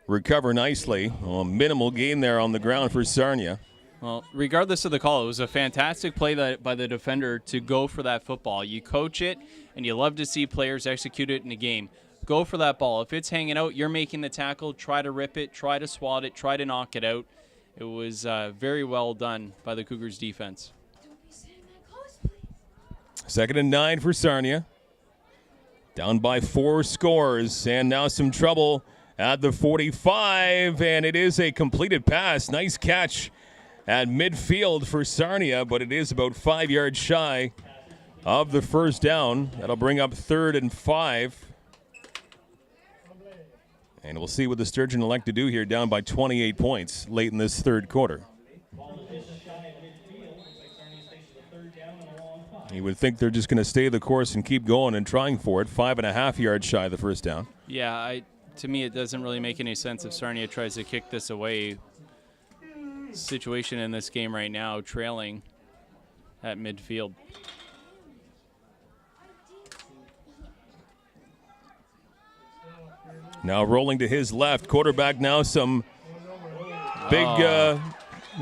Speaker 3: recover nicely. Well, minimal gain there on the ground for Sarnia.
Speaker 4: Well, regardless of the call, it was a fantastic play by the defender to go for that football. You coach it, and you love to see players execute it in a game. Go for that ball. If it's hanging out, you're making the tackle. Try to rip it. Try to swat it. Try to knock it out. It was very well done by the Cougars defense.
Speaker 3: 2nd and 9 for Sarnia. Down by 4 scores, and now some trouble at the 45, and it is a completed pass. Nice catch at midfield for Sarnia, but it is about 5 yards shy of the first down. That'll bring up 3rd and 5. And we'll see what the Sturgeon elect to do here, down by 28 points late in this third quarter. You would think they're just going to stay the course and keep going and trying for it. 5.5 yards shy of the first down.
Speaker 4: Yeah, to me, it doesn't really make any sense if Sarnia tries to kick this away. Situation in this game right now, trailing at midfield.
Speaker 3: Now rolling to his left. Quarterback now some big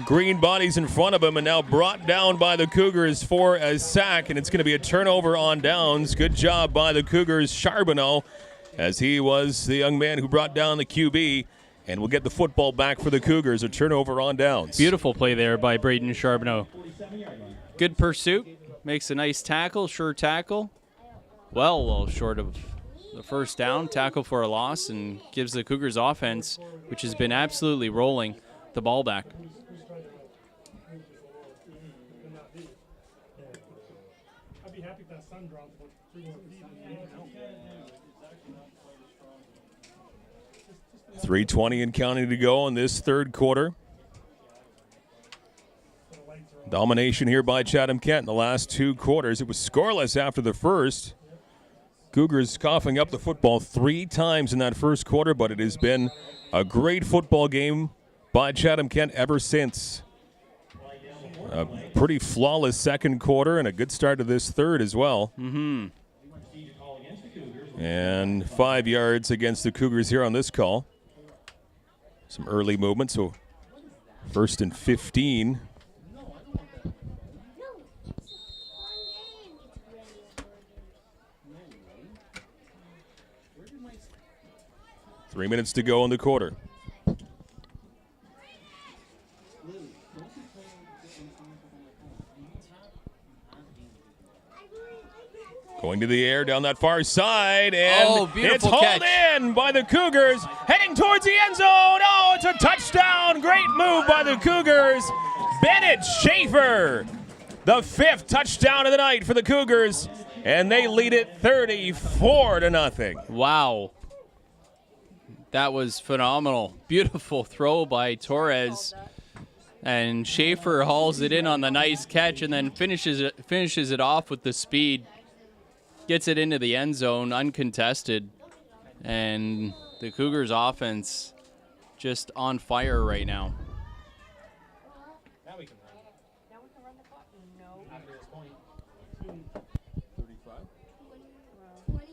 Speaker 3: green bodies in front of him, and now brought down by the Cougars for a sack, and it's going to be a turnover on downs. Good job by the Cougars, Charbonneau, as he was the young man who brought down the QB, and will get the football back for the Cougars, a turnover on downs.
Speaker 4: Beautiful play there by Braden Charbonneau. Good pursuit, makes a nice tackle, sure tackle. Well short of the first down, tackle for a loss, and gives the Cougars offense, which has been absolutely rolling, the ball back.
Speaker 8: I'd be happy if that sun dropped for 3 more feet.
Speaker 3: 3:20 and counting to go in this third quarter. Domination here by Chatham-Kent in the last 2 quarters. It was scoreless after the first. Cougars coughing up the football 3 times in that first quarter, but it has been a great football game by Chatham-Kent ever since. A pretty flawless second quarter and a good start to this third as well. And 5 yards against the Cougars here on this call. Some early movement, so 1st and 15. Three minutes to go in the quarter. Going to the air down that far side, and it's hauled in by the Cougars, heading towards the end zone. Oh, it's a touchdown. Great move by the Cougars. Bennett Schaefer, the 5th touchdown of the night for the Cougars, and they lead it 34-0.
Speaker 4: Wow. That was phenomenal. Beautiful throw by Torres. And Schaefer hauls it in on the nice catch and then finishes it off with the speed. Gets it into the end zone uncontested. And the Cougars offense just on fire right now.
Speaker 6: Now we can run.
Speaker 7: Now we can run the clock? No.
Speaker 6: After this point.
Speaker 3: 35.
Speaker 7: 28.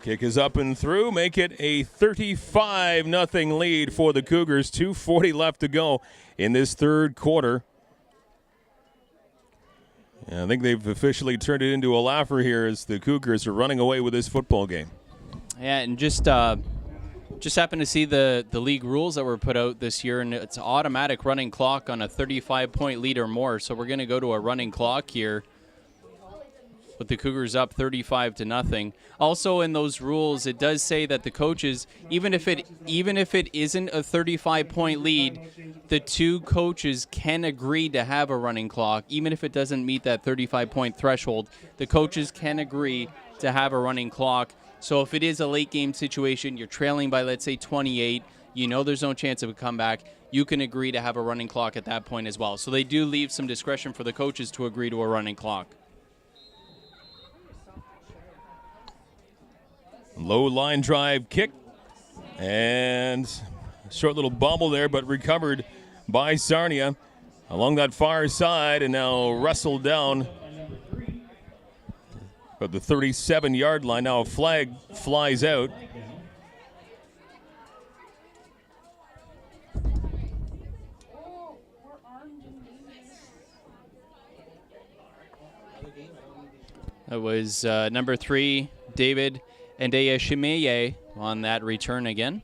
Speaker 3: Kick is up and through. Make it a 35-0 lead for the Cougars. 2:40 left to go in this third quarter. And I think they've officially turned it into a laugher here as the Cougars are running away with this football game.
Speaker 4: Yeah, and just happened to see the league rules that were put out this year, and it's automatic running clock on a 35-point lead or more. So we're going to go to a running clock here with the Cougars up 35-0. Also in those rules, it does say that the coaches, even if it isn't a 35-point lead, the 2 coaches can agree to have a running clock, even if it doesn't meet that 35-point threshold. The coaches can agree to have a running clock. So if it is a late game situation, you're trailing by, let's say, 28, you know there's no chance of a comeback, you can agree to have a running clock at that point as well. So they do leave some discretion for the coaches to agree to a running clock.
Speaker 3: Low line drive kick, and Short little bobble there, but recovered by Sarnia along that far side and now wrestled down at the 37-yard line. Now a flag flies out.
Speaker 4: It was number 3, David Ndeyeshimiye on that return again.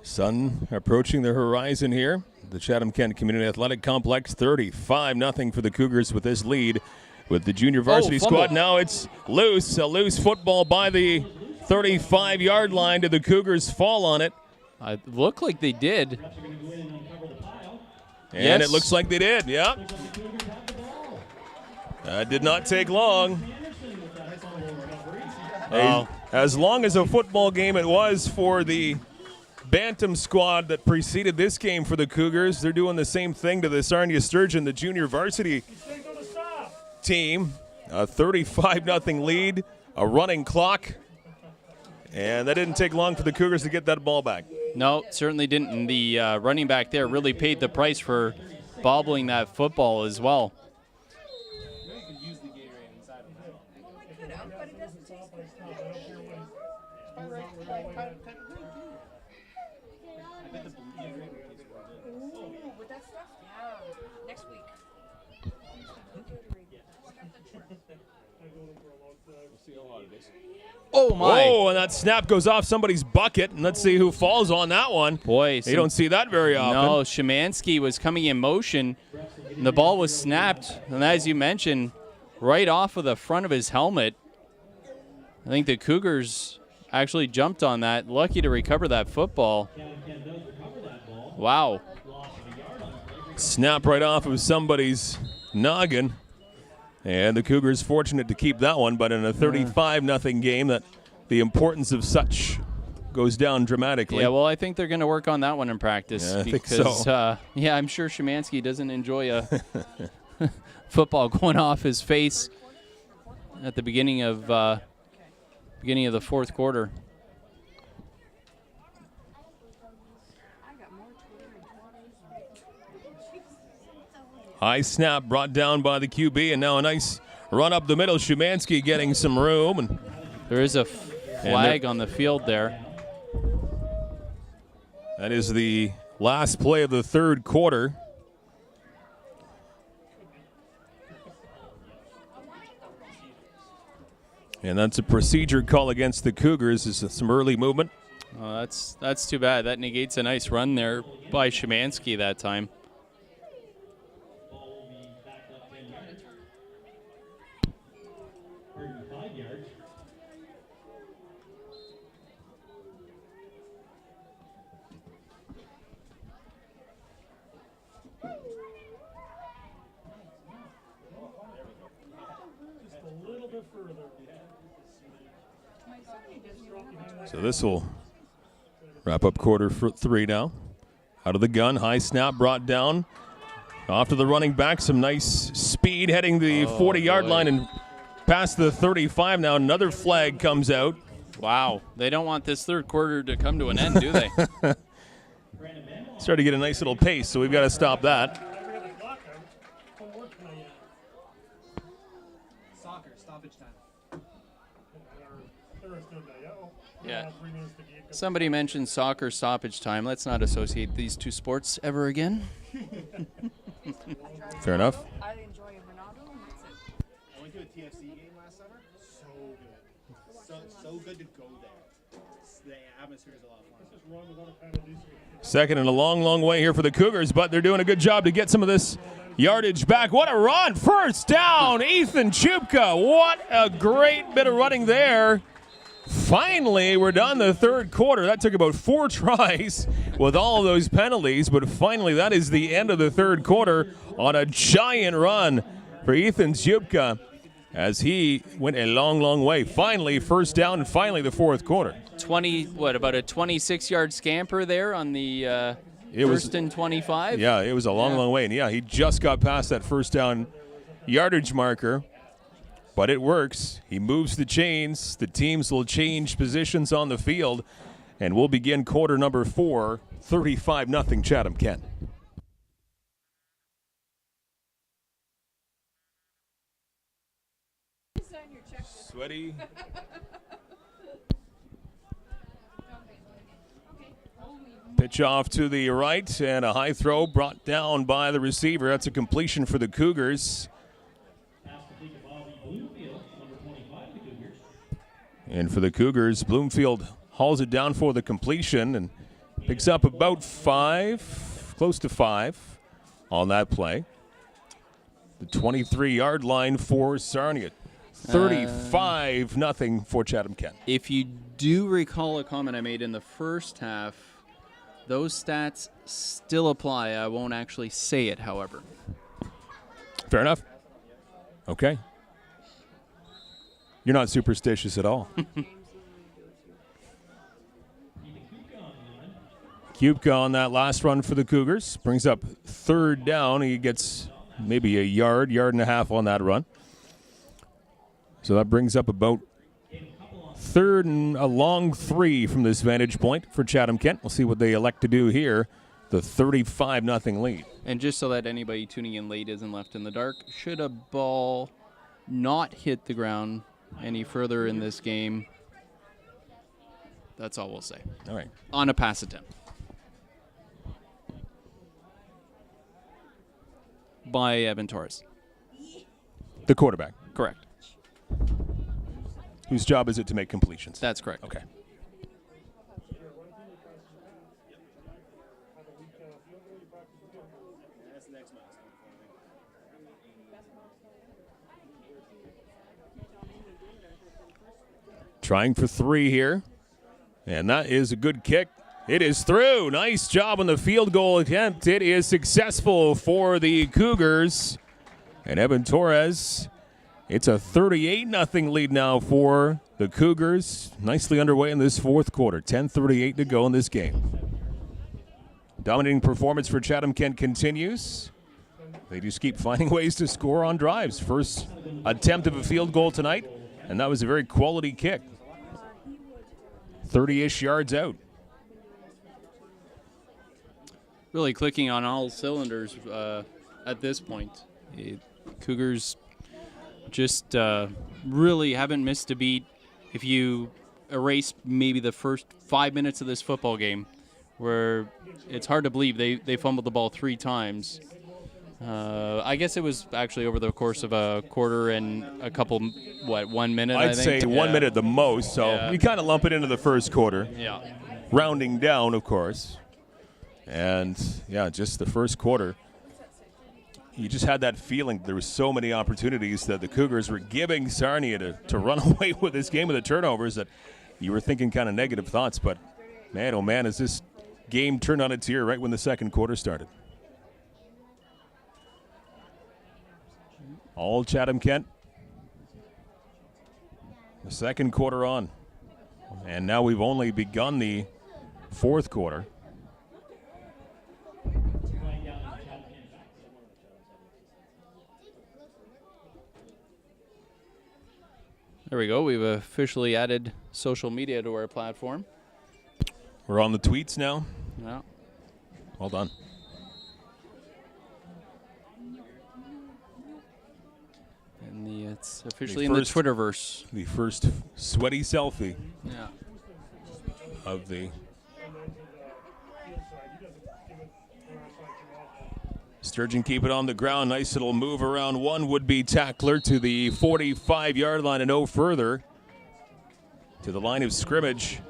Speaker 3: Sun approaching the horizon here. The Chatham-Kent Community Athletic Complex, 35-0 for the Cougars with this lead. With the junior varsity squad, now it's loose. A loose football by the 35-yard line. Did the Cougars fall on it?
Speaker 4: Looked like they did.
Speaker 3: And
Speaker 4: yes.
Speaker 3: It looks like they did, yeah. Did not take long. As long as a football game it was for the Bantam squad that preceded this game for the Cougars. They're doing the same thing to the Sarnia Sturgeon, the junior varsity team. A 35-0 lead, a running clock, and that didn't take long for the Cougars to get that ball back.
Speaker 4: No, certainly didn't. And the running back there really paid the price for bobbling that football as well.
Speaker 7: With that stuff? Yeah. Next week.
Speaker 4: Oh, my.
Speaker 3: Oh, and that snap goes off somebody's bucket, and let's see who falls on that one.
Speaker 4: Boy.
Speaker 3: You don't see that very often.
Speaker 4: No, Szymanski was coming in motion, and the ball was snapped, and as you mentioned, right off of the front of his helmet. I think the Cougars actually jumped on that. Lucky to recover that football. Wow.
Speaker 3: Snap right off of somebody's noggin. And the Cougars fortunate to keep that one, but in a 35-0 game, that the importance of such goes down dramatically.
Speaker 4: Yeah, well, I think they're going to work on that one in practice.
Speaker 3: Yeah, I
Speaker 4: because,
Speaker 3: think so.
Speaker 4: I'm sure Szymanski doesn't enjoy a football going off his face at the beginning of the fourth quarter.
Speaker 3: High snap brought down by the QB, and now a nice run up the middle. Szymanski getting some room. And
Speaker 4: there is a flag on the field there.
Speaker 3: That is the last play of the third quarter. And that's a procedure call against the Cougars. Is some early movement.
Speaker 4: Oh, that's too bad. That negates a nice run there by Szymanski that time.
Speaker 3: So this will wrap up quarter 3 now. Out of the gun, high snap brought down. Off to the running back, some nice speed heading the 40-yard line and past the 35 now. Another flag comes out.
Speaker 4: Wow, they don't want this third quarter to come to an end, do they?
Speaker 3: Started to get a nice little pace, so we've got to stop that.
Speaker 6: Soccer, stoppage time.
Speaker 4: Yeah. Somebody mentioned soccer stoppage time. Let's not associate these two sports ever again.
Speaker 3: Fair enough.
Speaker 7: I enjoy Ronaldo, and that's it.
Speaker 6: I went to a TFC game last summer. So good. So good to go there. The atmosphere is a lot of fun.
Speaker 3: Second and a long, long way here for the Cougars, but they're doing a good job to get some of this yardage back. What a run. First down, Ethan Chupka. What a great bit of running there. Finally, we're done the third quarter. That took about 4 tries with all of those penalties, but finally that is the end of the third quarter on a giant run for Ethan Chupka as he went a long, long way. Finally, first down and finally the fourth quarter.
Speaker 4: About a 26-yard scamper there on the
Speaker 3: It was
Speaker 4: First and 25?
Speaker 3: Yeah, it was a long,
Speaker 4: Yeah.
Speaker 3: long way. And yeah, he just got past that first down yardage marker, but it works. He moves the chains. The teams will change positions on the field, and we'll begin quarter number 4, 35-0 Chatham-Kent. Sweaty. Pitch off to the right, and a high throw brought down by the receiver. That's a completion for the Cougars. And for the Cougars, Bloomfield hauls it down for the completion and picks up about 5, close to 5 on that play. The 23-yard line for Sarnia. 35-0 for Chatham-Kent.
Speaker 4: If you do recall a comment I made in the first half, those stats still apply. I won't actually say it, however.
Speaker 3: Fair enough. Okay. You're not superstitious at all. Kupka on that last run for the Cougars. Brings up third down. He gets maybe a yard and a half on that run. So that brings up about third and a long 3 from this vantage point for Chatham-Kent. We'll see what they elect to do here. The 35-0 lead.
Speaker 4: And just so that anybody tuning in late isn't left in the dark, should a ball not hit the ground any further in this game, that's all we'll say.
Speaker 3: All right.
Speaker 4: On a pass attempt. By Evan Torres.
Speaker 3: The quarterback.
Speaker 4: Correct.
Speaker 3: Whose job is it to make completions?
Speaker 4: That's correct.
Speaker 3: Okay. Trying for 3 here. And that is a good kick. It is through. Nice job on the field goal attempt. It is successful for the Cougars. And Evan Torres, it's a 38-0 lead now for the Cougars. Nicely underway in this fourth quarter. 10:38 to go in this game. Dominating performance for Chatham-Kent continues. They just keep finding ways to score on drives. First attempt of a field goal tonight, and that was a very quality kick. 30-ish yards out.
Speaker 4: Really clicking on all cylinders at this point. Cougars just really haven't missed a beat. If you erase maybe the first 5 minutes of this football game, where it's hard to believe they fumbled the ball 3 times. I guess it was actually over the course of a quarter and a couple, 1 minute, I
Speaker 3: I'd
Speaker 4: think?
Speaker 3: say 1 minute the most, so you kind of lump it into the first quarter.
Speaker 4: Yeah.
Speaker 3: Rounding down, of course. And, yeah, just the first quarter. You just had that feeling there were so many opportunities that the Cougars were giving Sarnia to run away with this game with the turnovers that you were thinking kind of negative thoughts. But, man, oh, man, has this game turned on its ear right when the second quarter started. All Chatham-Kent. The second quarter on. And now we've only begun the fourth quarter.
Speaker 4: There we go. We've officially added social media to our platform.
Speaker 3: We're on the tweets now.
Speaker 4: Yeah.
Speaker 3: Well done.
Speaker 4: And it's officially in the Twitterverse.
Speaker 3: The first sweaty selfie
Speaker 4: Yeah.
Speaker 3: of the Sturgeon. Keep it on the ground. Nice little move around one would-be tackler to the 45-yard line and no further to the line of scrimmage.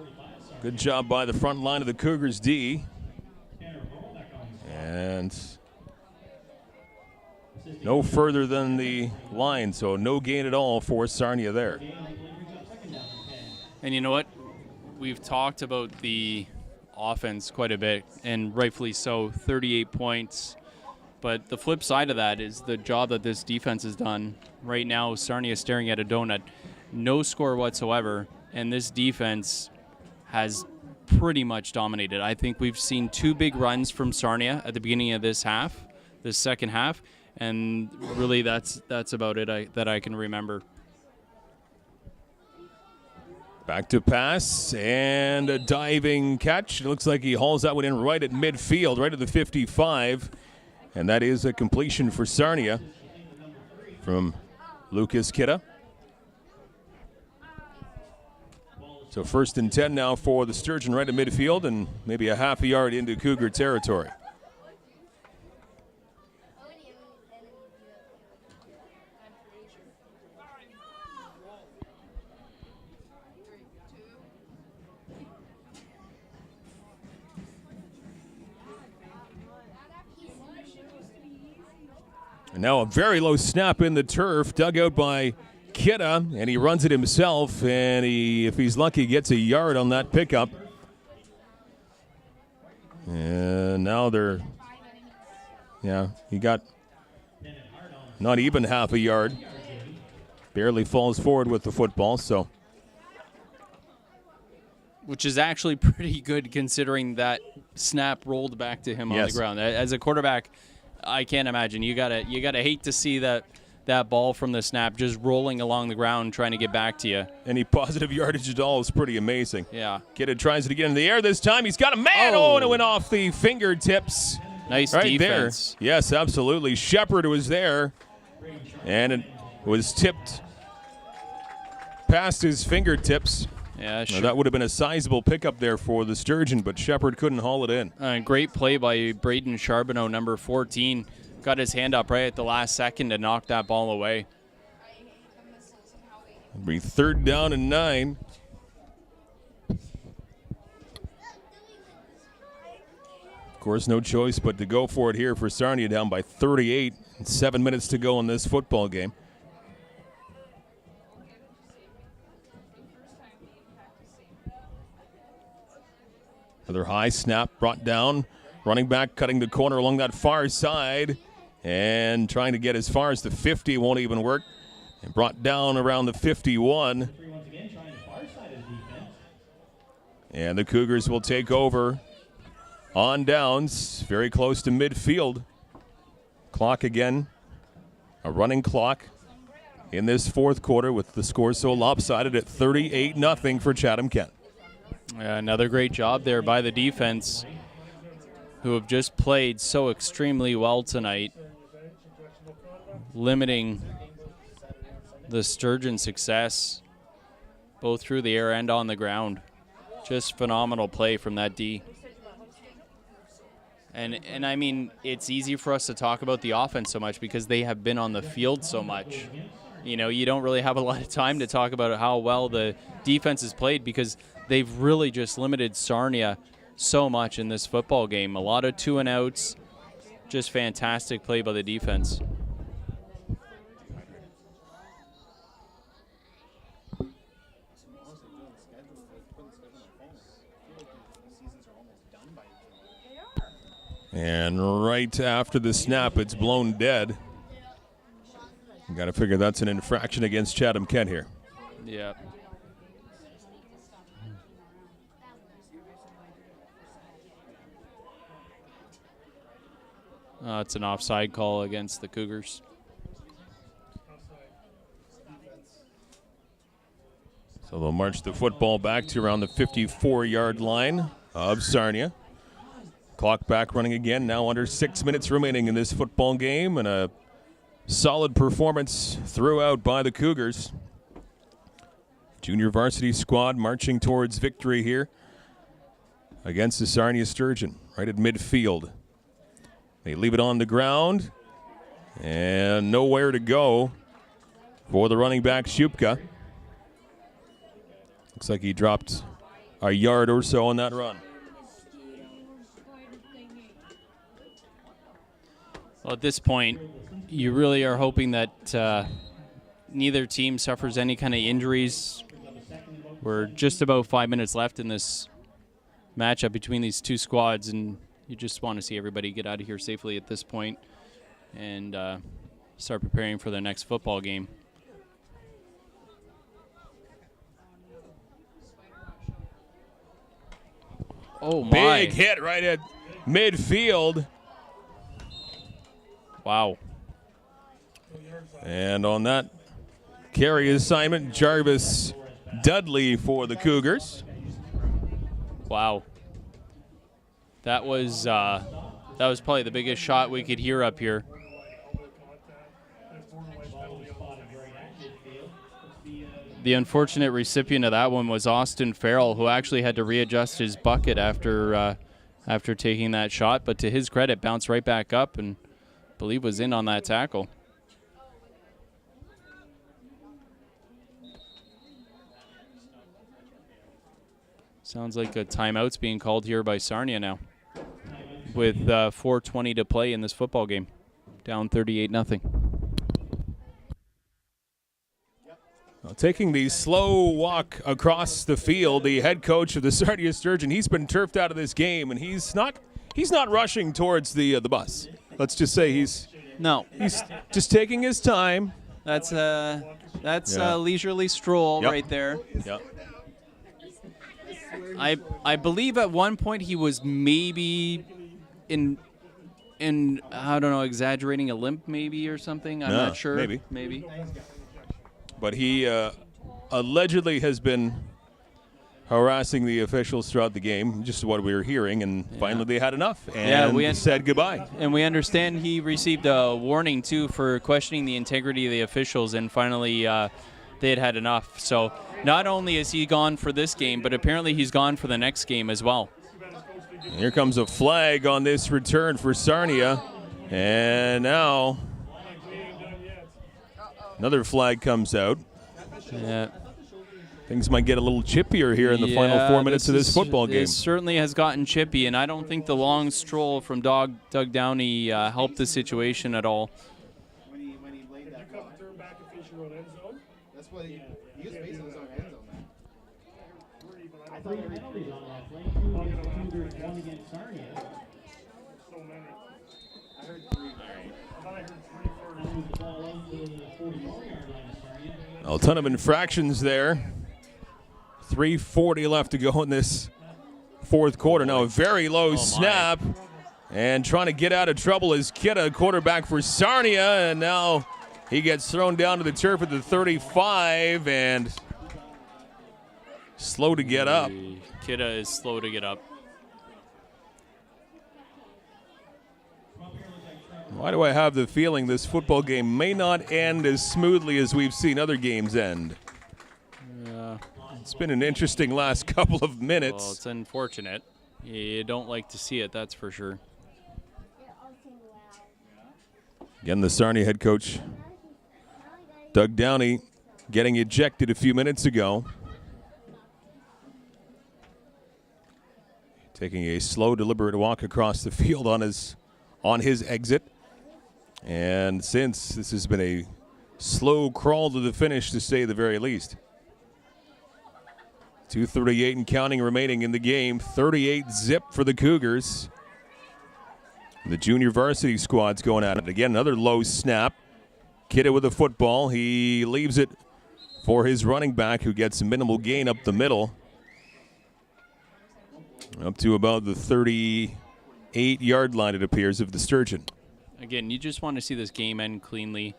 Speaker 3: Good job by the front line of the Cougars D. And no further than the line, so no gain at all for Sarnia there.
Speaker 4: And you know what? We've talked about the offense quite a bit, and rightfully so, 38 points. But the flip side of that is the job that this defense has done. Right now, Sarnia is staring at a donut. No score whatsoever, and this defense has pretty much dominated. I think we've seen 2 big runs from Sarnia at the beginning of this second half, and really that's about it that I can remember.
Speaker 3: Back to pass and a diving catch. It looks like he hauls that one in right at midfield, right at the 55. And that is a completion for Sarnia from Lucas Kidda. So 1st and 10 now for the Sturgeon right at midfield and maybe a half a yard into Cougar territory. And now a very low snap in the turf, dug out by Kidda, and he runs it himself, and if he's lucky, gets a yard on that pickup. And now he got not even half a yard. Barely falls forward with the football, so.
Speaker 4: Which is actually pretty good considering that snap rolled back to him on the ground. As a quarterback, I can't imagine. You gotta hate to see that ball from the snap just rolling along the ground trying to get back to you.
Speaker 3: Any positive yardage at all is pretty amazing.
Speaker 4: Yeah.
Speaker 3: Kidda tries it again in the air this time. He's got a man. Oh, and it went off the fingertips.
Speaker 4: Nice
Speaker 3: right
Speaker 4: defense.
Speaker 3: There. Yes, absolutely. Shepard was there, and it was tipped past his fingertips.
Speaker 4: Yeah, sure.
Speaker 3: Now, that would have been a sizable pickup there for the Sturgeon, but Shepard couldn't haul it in.
Speaker 4: Great play by Braden Charbonneau, number 14. Got his hand up right at the last second to knock that ball away.
Speaker 3: It'll be 3rd down and 9. Of course, no choice but to go for it here for Sarnia, down by 38. 7 minutes to go in this football game. Another high snap brought down. Running back cutting the corner along that far side and trying to get as far as the 50. Won't even work. And brought down around the 51. And the Cougars will take over on downs, very close to midfield. Clock again, a running clock in this 4th quarter with the score so lopsided at 38-0 for Chatham-Kent.
Speaker 4: Another great job there by the defense, who have just played so extremely well tonight, limiting the Sturgeon success both through the air and on the ground. Just phenomenal play from that D. And I mean, it's easy for us to talk about the offense so much because they have been on the field so much. You know, you don't really have a lot of time to talk about how well the defense has played because they've really just limited Sarnia so much in this football game. A lot of 2-and-outs, just fantastic play by the defense.
Speaker 3: And right after the snap, it's blown dead. You got to figure that's an infraction against Chatham-Kent here.
Speaker 4: Yeah. It's an offside call against the Cougars.
Speaker 3: So they'll march the football back to around the 54-yard line of Sarnia. Clock back running again, now under 6 minutes remaining in this football game, and a solid performance throughout by the Cougars. Junior varsity squad marching towards victory here against the Sarnia Sturgeon, right at midfield. They leave it on the ground, and nowhere to go for the running back, Shupka. Looks like he dropped a yard or so on that run.
Speaker 4: Well, at this point, you really are hoping that neither team suffers any kind of injuries. We're just about 5 minutes left in this matchup between these two squads, and you just want to see everybody get out of here safely at this point and start preparing for the next football game. Oh, my.
Speaker 3: Big hit right at midfield.
Speaker 4: Wow.
Speaker 3: And on that carry assignment, Jarvis Dudley for the Cougars.
Speaker 4: Wow. That was probably the biggest shot we could hear up here. The unfortunate recipient of that one was Austin Farrell, who actually had to readjust his bucket after taking that shot. But to his credit, bounced right back up and I believe was in on that tackle. Sounds like a timeout's being called here by Sarnia now, with 4:20 to play in this football game, down 38-0.
Speaker 3: Taking the slow walk across the field, the head coach of the Sarnia Sturgeon, he's been turfed out of this game, and he's not rushing towards the bus. Let's just say he's just taking his time.
Speaker 4: That's a leisurely stroll right there.
Speaker 3: Yep.
Speaker 4: I believe at one point he was maybe in I don't know, exaggerating a limp maybe or something. I'm not sure. Maybe.
Speaker 3: But he allegedly has been harassing the officials throughout the game, just what we were hearing, and finally they had enough and said goodbye.
Speaker 4: And we understand he received a warning, too, for questioning the integrity of the officials, and finally they had had enough. So not only is he gone for this game, but apparently he's gone for the next game as well.
Speaker 3: Here comes a flag on this return for Sarnia, and now another flag comes out.
Speaker 4: Yeah.
Speaker 3: Things might get a little chippier here in the final 4 minutes of this football game.
Speaker 4: It certainly has gotten chippy, and I don't think the long stroll from Doug Downey helped the situation at all.
Speaker 6: When he laid that block.
Speaker 8: Turn back and face your own end zone.
Speaker 6: That's what he was facing his own end zone, man.
Speaker 8: I
Speaker 5: Three
Speaker 8: thought
Speaker 5: penalties on that play. Two against Cougars, one against Sarnia.
Speaker 8: so many.
Speaker 6: I heard 3.
Speaker 8: I thought I heard 3 first.
Speaker 5: Moves the ball into the 44-yard line of Sarnia.
Speaker 3: A ton of infractions there. 3:40 left to go in this fourth quarter. Now a very low snap. And trying to get out of trouble is Kidda, quarterback for Sarnia. And now he gets thrown down to the turf at the 35 and slow to get up.
Speaker 4: Kidda is slow to get up.
Speaker 3: Why do I have the feeling this football game may not end as smoothly as we've seen other games end?
Speaker 4: Yeah.
Speaker 3: It's been an interesting last couple of minutes.
Speaker 4: Well, it's unfortunate. You don't like to see it, that's for sure.
Speaker 3: Again, the Sarnia head coach, Doug Downey, getting ejected a few minutes ago. Taking a slow, deliberate walk across the field on his exit. And since this has been a slow crawl to the finish, to say the very least. 2:38 and counting remaining in the game. 38-0 for the Cougars. The junior varsity squad's going at it. Again, another low snap. Kidda with the football. He leaves it for his running back, who gets a minimal gain up the middle. Up to about the 38-yard line, it appears, of the Sturgeon.
Speaker 4: Again, you just want to see this game end cleanly.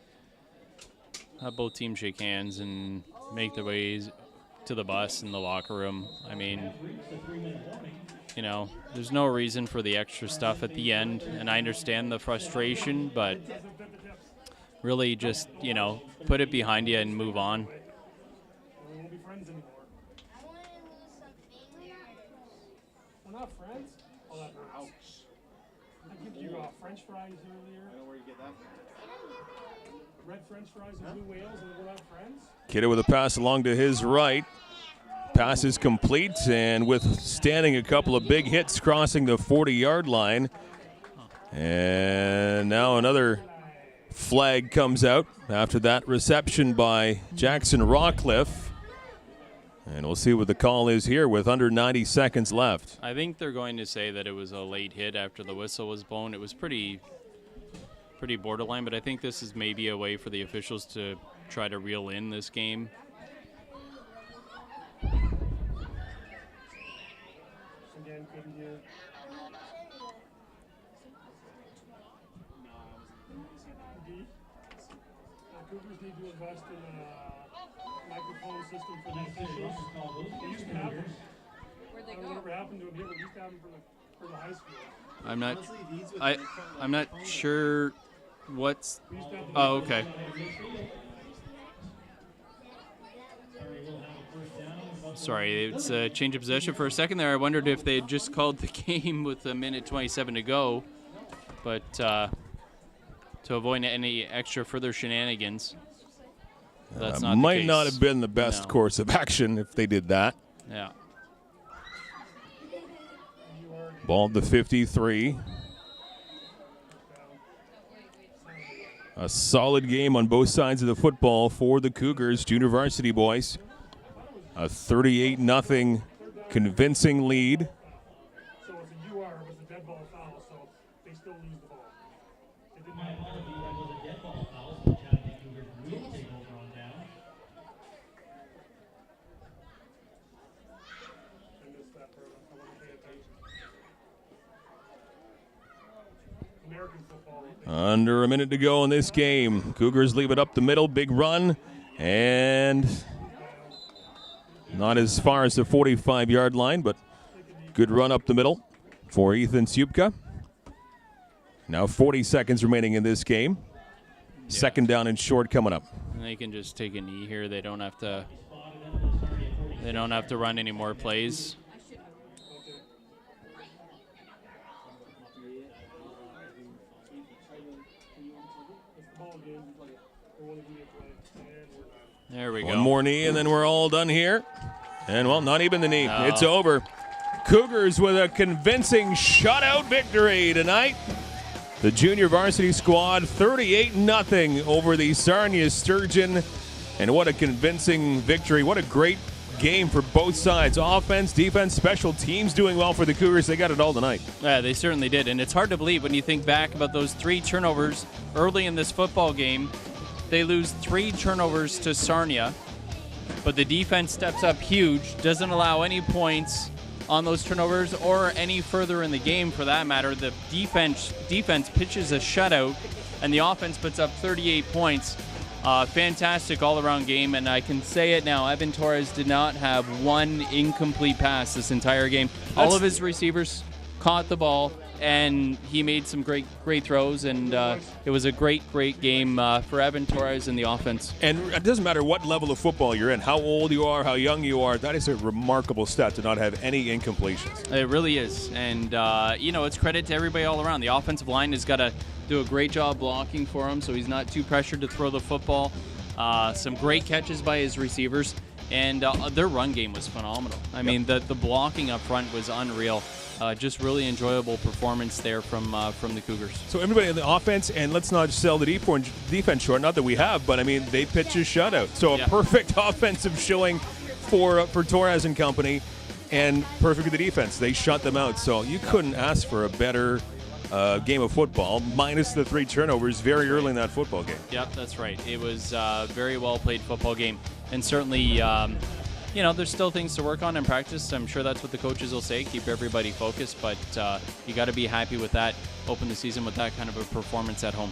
Speaker 4: Have both teams shake hands and make their ways to the bus and the locker room. I mean, you know, there's no reason for the extra stuff at the end, and I understand the frustration, but really just, you know, put it behind you and move on.
Speaker 8: We won't be friends anymore. We're not friends? Oh, that hurts. I give you French fries earlier.
Speaker 6: I don't know where you get that from.
Speaker 8: Red French fries and blue whales, and we're not friends?
Speaker 3: Kidda with a pass along to his right. Pass is complete, and withstanding a couple of big hits crossing the 40-yard line. And now another flag comes out after that reception by Jackson Rawcliffe. And we'll see what the call is here with under 90 seconds left.
Speaker 4: I think they're going to say that it was a late hit after the whistle was blown. It was pretty borderline, but I think this is maybe a way for the officials to try to reel in this game.
Speaker 8: Again, couldn't hear. Cougars need to invest in a microphone system for the officials. They used to have them.
Speaker 7: Where'd they
Speaker 8: I don't know
Speaker 7: go?
Speaker 8: whatever happened to them here. We used to have them for the high school.
Speaker 4: I'm not sure what's.
Speaker 8: We used to have them.
Speaker 4: Oh, okay. Sorry, it's a change of possession for a second there. I wondered if they had just called the game with a minute 27 to go, but to avoid any extra further shenanigans, that's not the
Speaker 3: might
Speaker 4: case.
Speaker 3: not have been the best
Speaker 4: No.
Speaker 3: course of action if they did that.
Speaker 4: Yeah.
Speaker 3: Ball to 53. A solid game on both sides of the football for the Cougars, junior varsity boys. A 38-0 convincing lead.
Speaker 8: So it's a UR, it was a dead ball foul, so they still lose the ball. They didn't have
Speaker 5: Apologies, that was a dead ball foul, so the Chatham-Kent Cougars will take over on down.
Speaker 8: I missed that part. I wasn't paying attention. American football.
Speaker 3: Under a minute to go in this game. Cougars leave it up the middle, big run, and not as far as the 45-yard line, but good run up the middle for Ethan Supka. Now 40 seconds remaining in this game. Second down and short coming up.
Speaker 4: And they can just take a knee here. They don't have to. They don't have to run any more plays. There we go.
Speaker 3: One more knee, and then we're all done here. And, well, not even the knee.
Speaker 4: No.
Speaker 3: It's over. Cougars with a convincing shutout victory tonight. The junior varsity squad 38-0 over the Sarnia Sturgeon. And what a convincing victory. What a great game for both sides. Offense, defense, special teams doing well for the Cougars. They got it all tonight.
Speaker 4: Yeah, they certainly did. And it's hard to believe when you think back about those 3 turnovers early in this football game. They lose 3 turnovers to Sarnia, but the defense steps up huge, doesn't allow any points on those turnovers or any further in the game for that matter. The defense pitches a shutout, and the offense puts up 38 points. Fantastic all-around game, and I can say it now. Evan Torres did not have one incomplete pass this entire game. All of his receivers caught the ball, and he made some great throws, and it was a great game for Evan Torres and the offense.
Speaker 3: And it doesn't matter what level of football you're in, how old you are, how young you are, that is a remarkable stat to not have any incompletions.
Speaker 4: It really is, and it's credit to everybody all around. The offensive line has got to do a great job blocking for him, so he's not too pressured to throw the football. Some great catches by his receivers, and their run game was phenomenal. I mean, the blocking up front was unreal. Just really enjoyable performance there from the Cougars.
Speaker 3: So everybody in the offense, and let's not sell the defense short, not that we have, but I mean, they pitch a shutout. So a perfect offensive showing for Torres and company, and perfect for the defense. They shut them out. So you couldn't ask for a better game of football, minus the 3 turnovers very early in that football game.
Speaker 4: Yep, that's right. It was a very well played football game, and certainly there's still things to work on in practice. I'm sure that's what the coaches will say, keep everybody focused, but you got to be happy with that, open the season with that kind of a performance at home.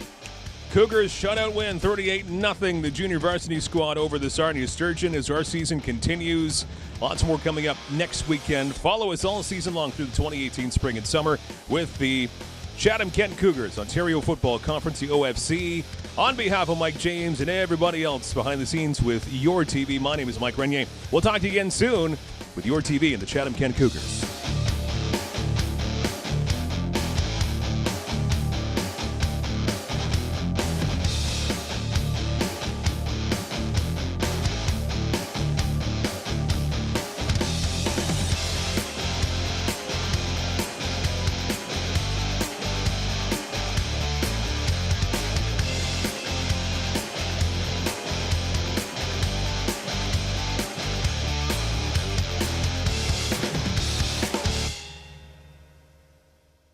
Speaker 3: Cougars shutout win, 38-0, the junior varsity squad over the Sarnia Sturgeon as our season continues. Lots more coming up next weekend. Follow us all season long through the 2018 spring and summer with the Chatham-Kent Cougars, Ontario Football Conference, the OFC. On behalf of Mike James and everybody else behind the scenes with Your TV, my name is Mike Renier. We'll talk to you again soon with Your TV and the Chatham-Kent Cougars.